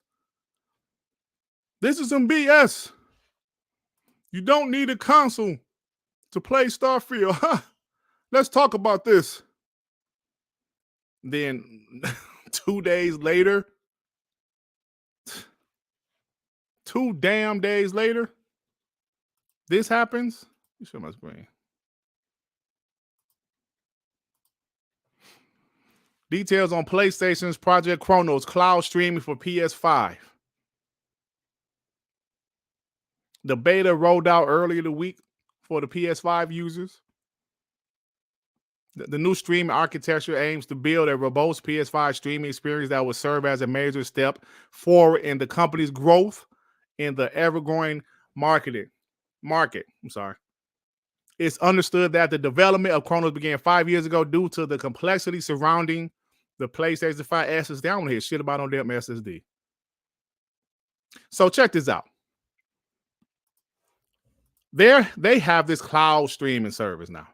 S1: This is some BS. You don't need a console to play Starfield. Let's talk about this. Then 2 days later, 2 damn days later, this happens. Let me show my screen. Details on PlayStation's Project Chronos cloud streaming for PS5. The beta rolled out earlier the week for the PS5 users. The new streaming architecture aims to build a robust PS5 streaming experience that will serve as a major step forward in the company's growth in the ever-growing market. It's understood that the development of Chronos began 5 years ago due to the complexity surrounding the PlayStation 5 SSD. I don't want to hear shit about on damn SSD. So check this out. They have this cloud streaming service now.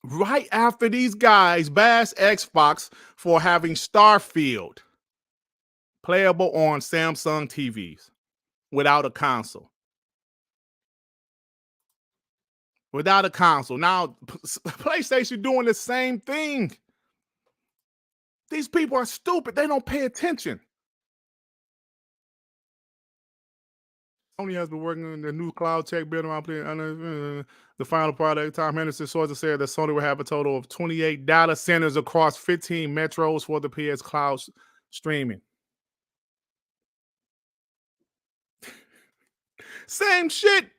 S1: Right after these guys bash Xbox for having Starfield playable on Samsung TVs without a console. Without a console. Now, PlayStation doing the same thing. These people are stupid. They don't pay attention. Sony has been working on the new cloud tech built around the final product. Tom Henderson sources said that Sony will have a total of 28 data centers across 15 metros for the PS cloud streaming. Same shit.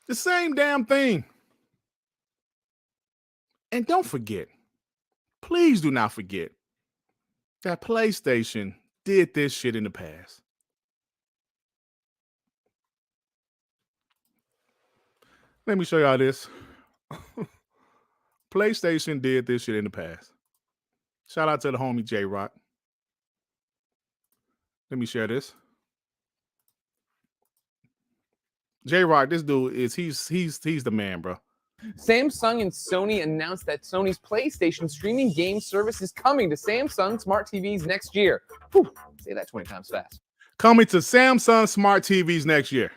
S1: The same damn thing. And don't forget, please do not forget that PlayStation did this shit in the past. Let me show y'all this. PlayStation did this shit in the past. Shout out to the homie J-Rock. Let me share this. J-Rock, this dude he's the man, bro.
S3: Samsung and Sony announced that Sony's PlayStation streaming game service is coming to Samsung smart TVs next year. Whew, say that 20 times fast.
S1: Coming to Samsung smart TVs next year.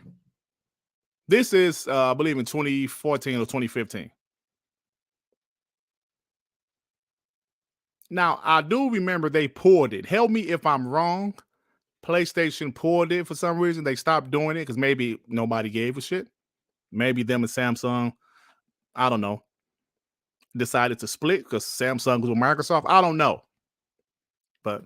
S1: This is, I believe, in 2014 or 2015. Now, I do remember they pulled it. Help me if I'm wrong. PlayStation pulled it for some reason. They stopped doing it because maybe nobody gave a shit. Maybe them and Samsung, I don't know, decided to split because Samsung was with Microsoft. I don't know. But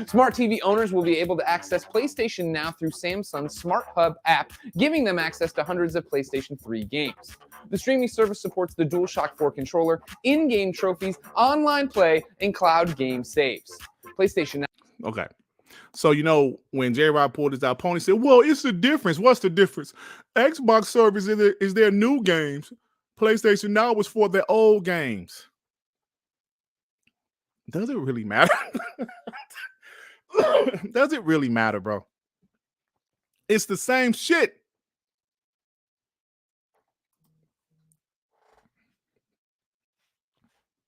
S3: smart TV owners will be able to access PlayStation Now through Samsung's Smart Hub app, giving them access to hundreds of PlayStation 3 games. The streaming service supports the DualShock 4 controller, in-game trophies, online play, and cloud game saves. PlayStation Now.
S1: Okay. So, when J-Rock pulled this out, Pony said, well, it's the difference. What's the difference? Xbox service is their new games. PlayStation Now was for their old games. Does it really matter? Does it really matter, bro? It's the same shit.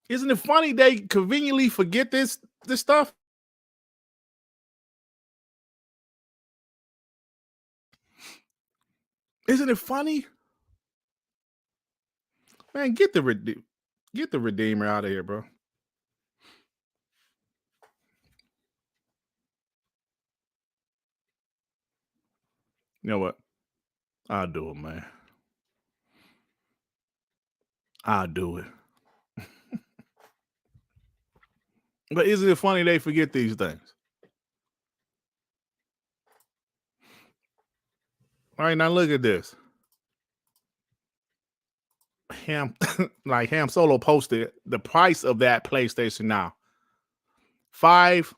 S1: Isn't it funny they conveniently forget this stuff? Isn't it funny? Man, get the Redeemer out of here, bro. You know what? I'll do it, man. I'll do it. But isn't it funny they forget these things? All right, now look at this. Ham Solo posted the price of that PlayStation now. $5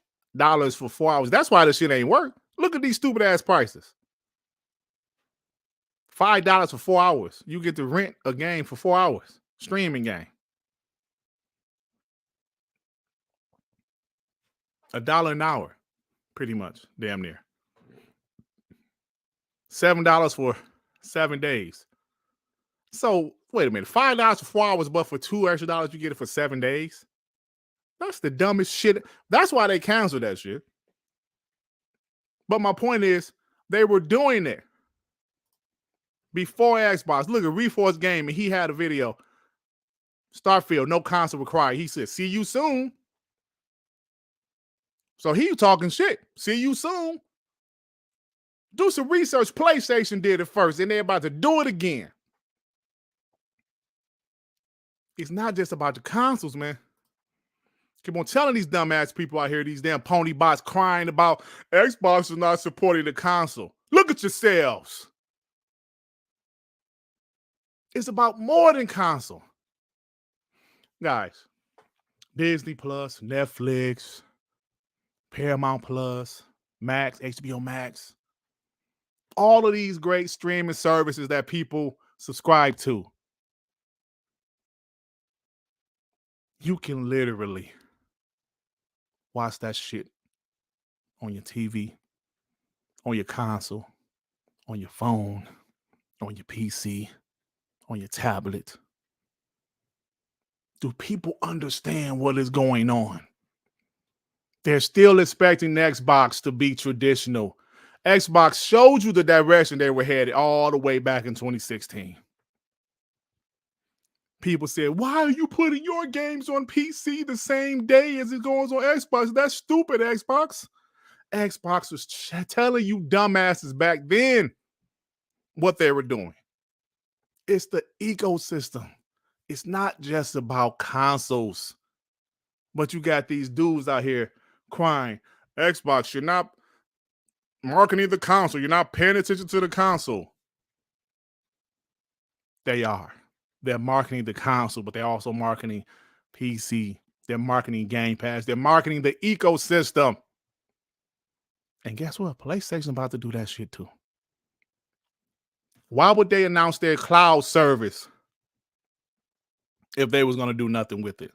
S1: for 4 hours. That's why this shit ain't work. Look at these stupid ass prices. $5 for 4 hours. You get to rent a game for 4 hours. Streaming game. $1 an hour, pretty much, damn near. $7 for 7 days. So wait a minute, $5 for 4 hours, but for $2 extra you get it for 7 days. That's the dumbest shit. That's why they canceled that shit. But my point is, they were doing it before Xbox. Look at Reforce Gaming. He had a video. Starfield, no console required. He said, "See you soon." So he talking shit. See you soon. Do some research. PlayStation did it first, and they're about to do it again. It's not just about the consoles, man. Keep on telling these dumbass people out here, these damn pony bots crying about Xbox is not supporting the console. Look at yourselves. It's about more than console. Guys, Disney Plus, Netflix, Paramount Plus, Max, HBO Max, all of these great streaming services that people subscribe to. You can literally watch that shit on your TV, on your console, on your phone, on your PC, on your tablet. Do people understand what is going on? They're still expecting Xbox to be traditional. Xbox showed you the direction they were headed all the way back in 2016. People said, "Why are you putting your games on PC the same day as it goes on Xbox? That's stupid, Xbox." Xbox was telling you dumbasses back then what they were doing. It's the ecosystem. It's not just about consoles. But you got these dudes out here crying, "Xbox, you're not marketing the console. You're not paying attention to the console." They are. They're marketing the console, but they're also marketing PC. They're marketing Gamepass. They're marketing the ecosystem. And guess what? PlayStation about to do that shit too. Why would they announce their cloud service if they was going to do nothing with it?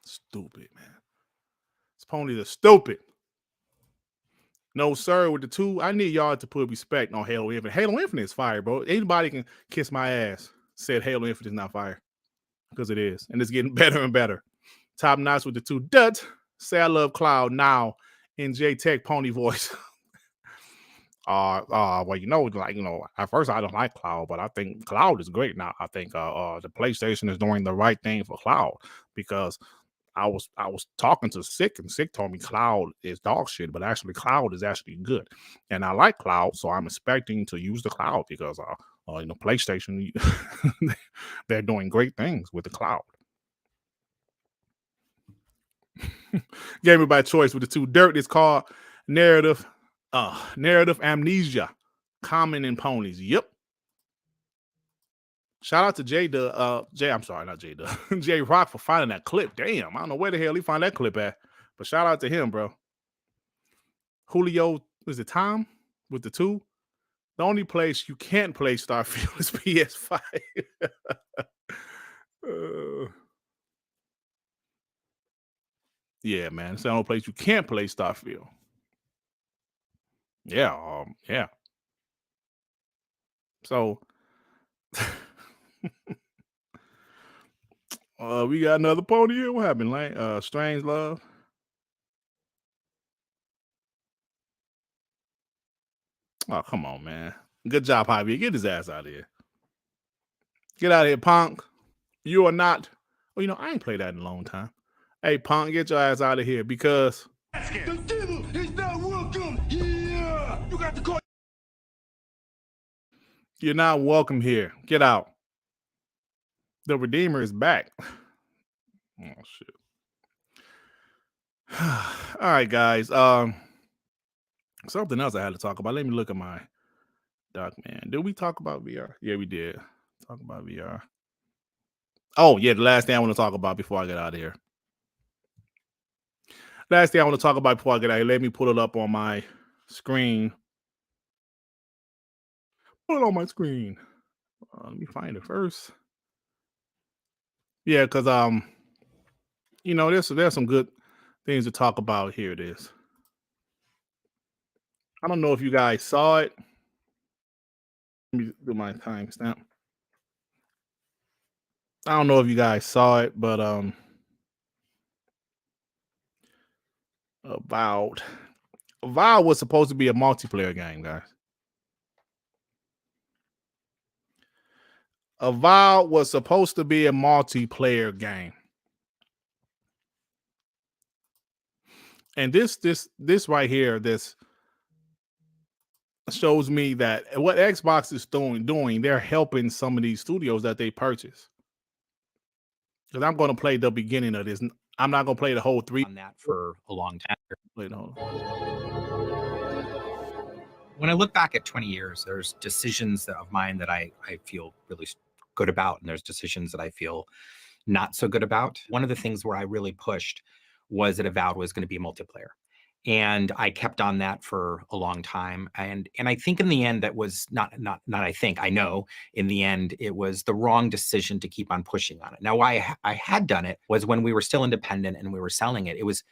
S1: Stupid, man. These ponies are stupid. No, sir, with the 2, I need y'all to put respect on Halo Infinite. Halo Infinite is fire, bro. Anybody can kiss my ass. Said Halo Infinite is not fire. Because it is. And it's getting better and better. Top notch with the 2. Dut. Say I love Cloud now in J-Tech pony voice. Well, at first I don't like Cloud, but I think Cloud is great now. I think the PlayStation is doing the right thing for Cloud, because I was talking to Sick, and Sick told me Cloud is dog shit, but actually Cloud is actually good, and I like Cloud, so I'm expecting to use the Cloud because PlayStation they're doing great things with the Cloud. Gamer by choice with the 2. Dirt is called narrative amnesia, common in ponies. Yep. Shout out to J Rock for finding that clip. Damn, I don't know where the hell he found that clip at, but shout out to him, bro. Julio, is it Tom with the 2? The only place you can't play Starfield is PS5. Yeah, man. It's the only place you can't play Starfield. Yeah, yeah. So we got another pony here. What happened, Lane? Strange Love. Oh, come on, man. Good job, Javier. Get his ass out of here. Get out of here, Punk. You are not. Well, you know, I ain't played that in a long time. Hey, Punk, get your ass out of here because
S4: The devil is not welcome here. You got to call.
S1: you're not welcome here. Get out. The Redeemer is back. Oh shit. All right, guys. Something else I had to talk about. Let me look at my doc, man. Did we talk about VR? Yeah, we did. Talk about VR. Oh, yeah, the last thing I want to talk about before I get out of here. Last thing I want to talk about before I get out here. Let me pull it up on my screen. Put it on my screen. Let me find it first. Yeah, because you know, there's some good things to talk about. Here it is. I don't know if you guys saw it. Let me do my timestamp. I don't know if you guys saw it, but Avowed. Avowed was supposed to be a multiplayer game, guys. Avowed was supposed to be a multiplayer game. And this right here, this shows me that what Xbox is doing, they're helping some of these studios that they purchase. Because I'm going to play the beginning of this. I'm not going to play the whole 3.
S5: On that for a long time.
S1: Wait, hold on.
S5: When I look back at 20 years, there's decisions of mine that I feel really good about, and there's decisions that I feel not so good about. One of the things where I really pushed was that Avowed was going to be multiplayer. And I kept on that for a long time. And I think in the end, that was not I think, I know in the end, it was the wrong decision to keep on pushing on it. Now, why I had done it was when we were still independent and we were selling it. It was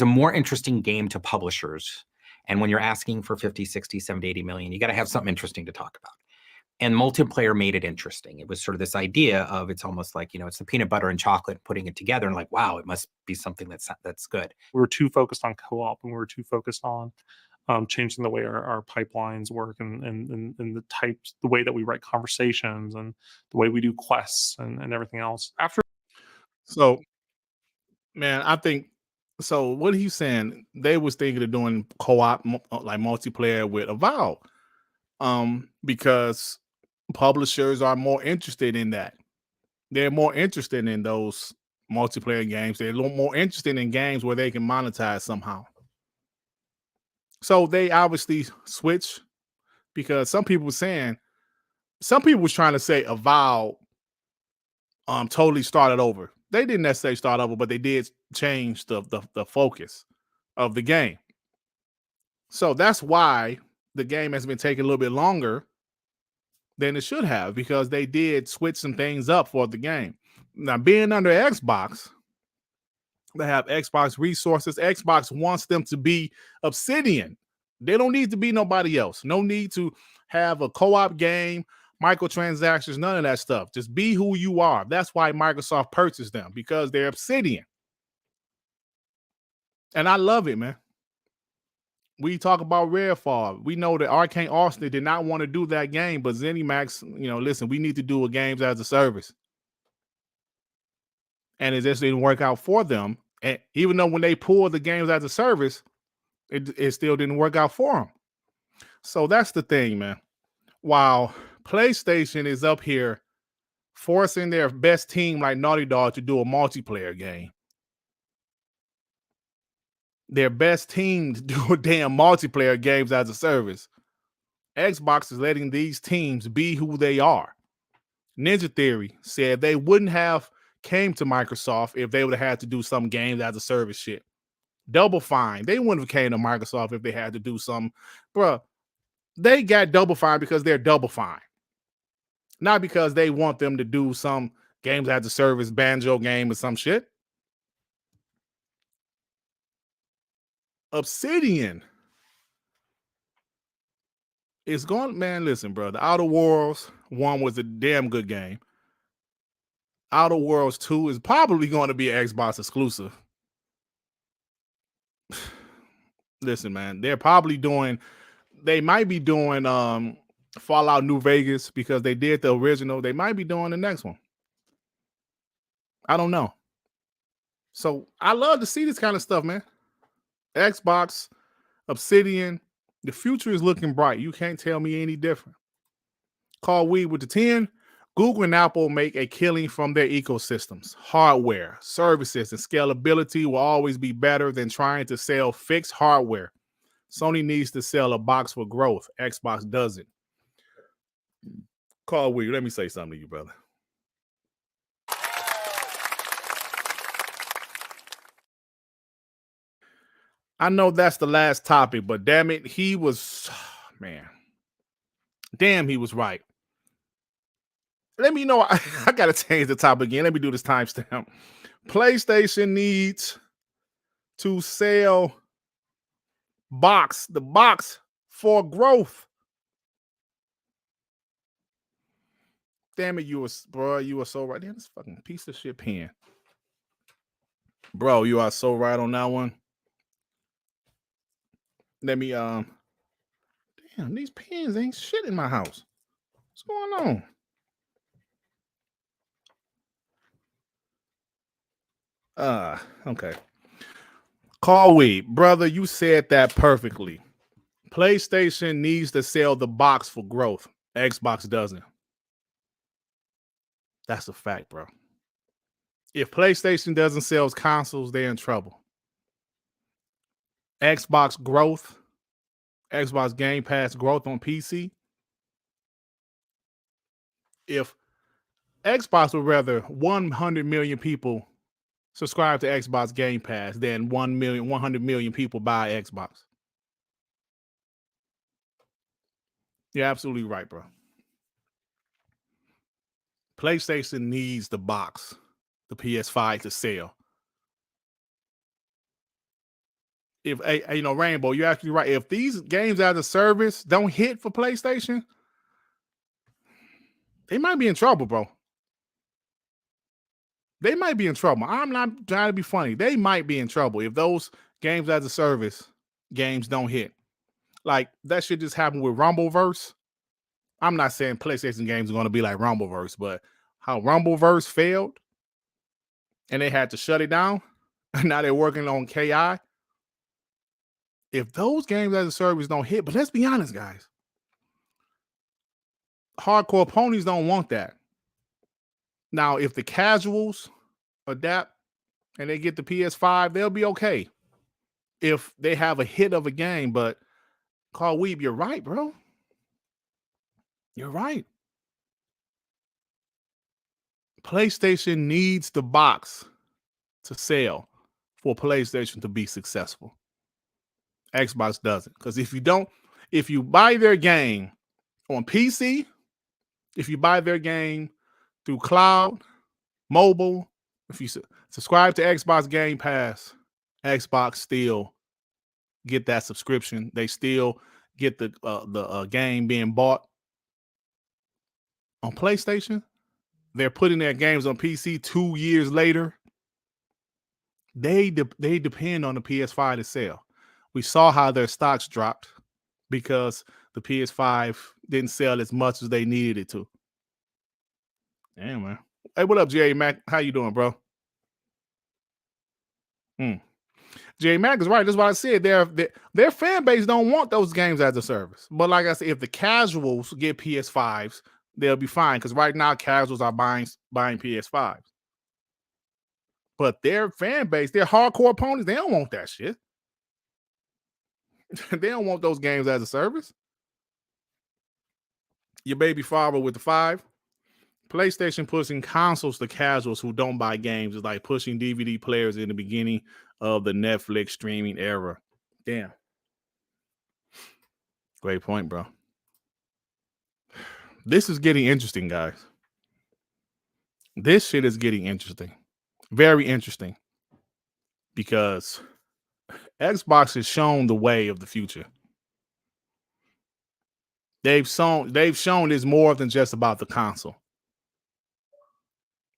S5: a more interesting game to publishers. And when you're asking for 50, 60, 70, 80 million, you got to have something interesting to talk about. And multiplayer made it interesting. It was sort of this idea of, it's almost like, you know, it's the peanut butter and chocolate, putting it together, and like, wow, it must be something that's good.
S6: We were too focused on co-op, and we were too focused on changing the way our pipelines work, and the types, the way that we write conversations, and the way we do quests, and everything else. After,
S1: So, man, I think so. What he's saying, they was thinking of doing co-op, like multiplayer with Avowed, because publishers are more interested in that. They're more interested in those multiplayer games. They're a little more interested in games where they can monetize somehow. So they obviously switch, because some people was trying to say Avowed totally started over. They didn't necessarily start over, but they did change the focus of the game. So that's why the game has been taking a little bit longer than it should have, because they did switch some things up for the game. Now, being under Xbox, they have Xbox resources. Xbox wants them to be Obsidian. They don't need to be nobody else. No need to have a co-op game, microtransactions, none of that stuff. Just be who you are. That's why Microsoft purchased them, because they're Obsidian. And I love it, man. We talk about Redfall. We know that Arcane Austin did not want to do that game, but ZeniMax, you know, listen, we need to do a games as a service. And it just didn't work out for them. And even though when they pulled the games as a service, it still didn't work out for them. So that's the thing, man. While PlayStation is up here forcing their best team like Naughty Dog to do a multiplayer game, their best team to do a damn multiplayer games as a service, Xbox is letting these teams be who they are. Ninja Theory said they wouldn't have came to Microsoft if they would have had to do some games as a service shit. Double Fine, they wouldn't have came to Microsoft if they had to do some. Bruh, they got Double Fine because they're Double Fine, not because they want them to do some games as a service banjo game or some shit. Obsidian is going, man. Listen, bro. The Outer Worlds 1 was a damn good game. Outer Worlds 2 is probably going to be an Xbox exclusive. Listen, man, they might be doing Fallout New Vegas because they did the original. They might be doing the next one. I don't know. So I love to see this kind of stuff, man. Xbox, Obsidian, the future is looking bright. You can't tell me any different. Call Weed with the 10. Google and Apple make a killing from their ecosystems. Hardware, services, and scalability will always be better than trying to sell fixed hardware. Sony needs to sell a box for growth. Xbox doesn't. Call Weed, let me say something to you, brother. I know that's the last topic, but damn it, he was, man. Damn, he was right. Let me know. I got to change the topic again. Let me do this timestamp. PlayStation needs to sell the box for growth. Damn it, you were so right. Damn, this fucking piece of shit pen. Bro, you are so right on that one. Let me damn, these pens ain't shit in my house. What's going on? Okay. Call Weed, brother, you said that perfectly. PlayStation needs to sell the box for growth. Xbox doesn't. That's a fact, bro. If PlayStation doesn't sell consoles, they're in trouble. Xbox growth, Xbox Gamepass growth on PC. If Xbox would rather 100 million people subscribe to Xbox Game Pass than 100 million people buy Xbox. You're absolutely right, bro. PlayStation needs the box, the PS5 to sell. If Rainbow, you're actually right. If these games as a service don't hit for PlayStation, they might be in trouble, bro. They might be in trouble. I'm not trying to be funny. They might be in trouble if those games as a service games don't hit. Like that shit just happened with Rumbleverse. I'm not saying PlayStation games are going to be like Rumbleverse, but how Rumbleverse failed and they had to shut it down. And now they're working on KI. If those games as a service don't hit, but let's be honest, guys. Hardcore ponies don't want that. Now, if the casuals adapt and they get the PS5, they'll be okay. If they have a hit of a game, but Call Weeb, you're right, bro. You're right. PlayStation needs the box to sell for PlayStation to be successful. Xbox doesn't. Because if you buy their game on PC, if you buy their game through cloud, mobile, if you subscribe to Xbox Game Pass, Xbox still get that subscription. They still get the game being bought. On PlayStation, they're putting their games on PC 2 years later. They depend on the PS5 to sell. We saw how their stocks dropped because the PS5 didn't sell as much as they needed it to. Damn, man. Hey, what up, J Mac? How you doing, bro? J Mac is right. That's what I said. Their fan base don't want those games as a service. But like I said, if the casuals get PS5s, they'll be fine. Because right now, casuals are buying PS5s. But their fan base, their hardcore ponies, they don't want that shit. They don't want those games as a service. Your baby father with the 5. PlayStation pushing consoles to casuals who don't buy games is like pushing DVD players in the beginning of the Netflix streaming era. Damn. Great point, bro. This is getting interesting, guys. This shit is getting interesting. Very interesting. Because Xbox has shown the way of the future. They've shown it's more than just about the console.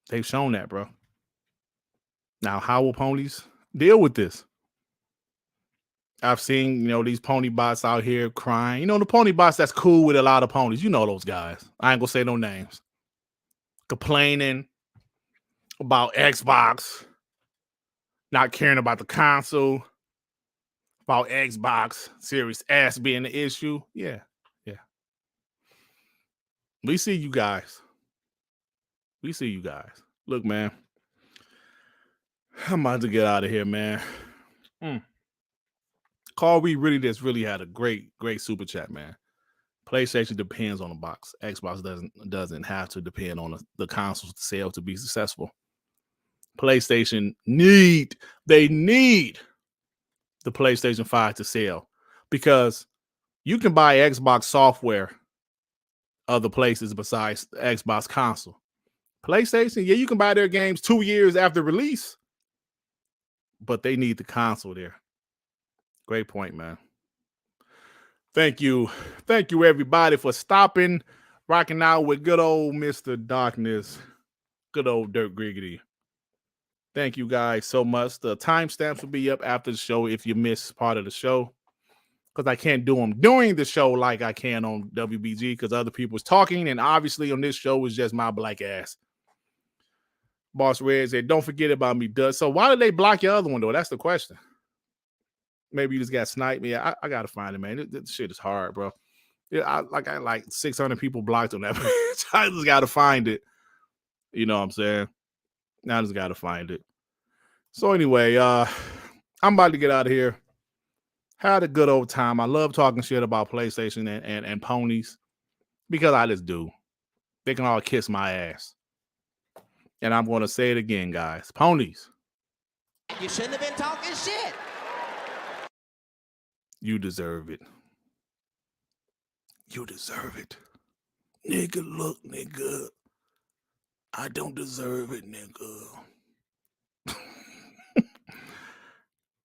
S1: They've shown that, bro. Now, how will ponies deal with this? I've seen, these pony bots out here crying. The pony bots that's cool with a lot of ponies. You know those guys. I ain't gonna say no names. Complaining about Xbox, not caring about the console, about Xbox Series S being the issue. Yeah. We see you guys. Look, man. I'm about to get out of here, man. Carl, we really had a great super chat, man. PlayStation depends on the box. Xbox doesn't have to depend on the console sale to be successful. PlayStation need the PlayStation 5 to sell, because you can buy Xbox software other places besides the Xbox console. PlayStation, yeah, you can buy their games 2 years after release, but they need the console there. Great point, man. Thank you everybody for stopping, rocking out with good old Mr. Darkness, good old Dirt Griggity. Thank you guys so much. The timestamps will be up after the show if you miss part of the show, because I can't do them during the show like I can on WBG, because other people's talking, and obviously on this show is just my black ass. Boss Red said, don't forget about me, Dutch. So why did they block your other one, though? That's the question. Maybe you just got sniped. Yeah, I gotta find it, man. This shit is hard, bro. Yeah, I like 600 people blocked on that page. I just gotta find it. You know what I'm saying? I just gotta find it. So anyway, I'm about to get out of here. Had a good old time. I love talking shit about PlayStation and ponies, because I just do. They can all kiss my ass. And I'm going to say it again, guys. Ponies.
S2: You shouldn't have been talking shit.
S1: You deserve it. You deserve it. Nigga, look, nigga. I don't deserve it, nigga.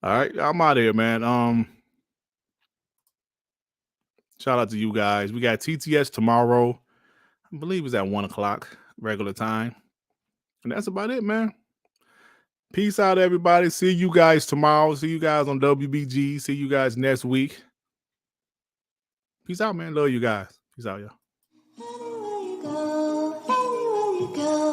S1: All right, I'm out of here, man. Shout out to you guys. We got TTS tomorrow. I believe it's at 1 o'clock regular time. And that's about it, man. Peace out, everybody. See you guys tomorrow. See you guys on WBG. See you guys next week. Peace out, man. Love you guys. Peace out, y'all.
S7: Anywhere you go,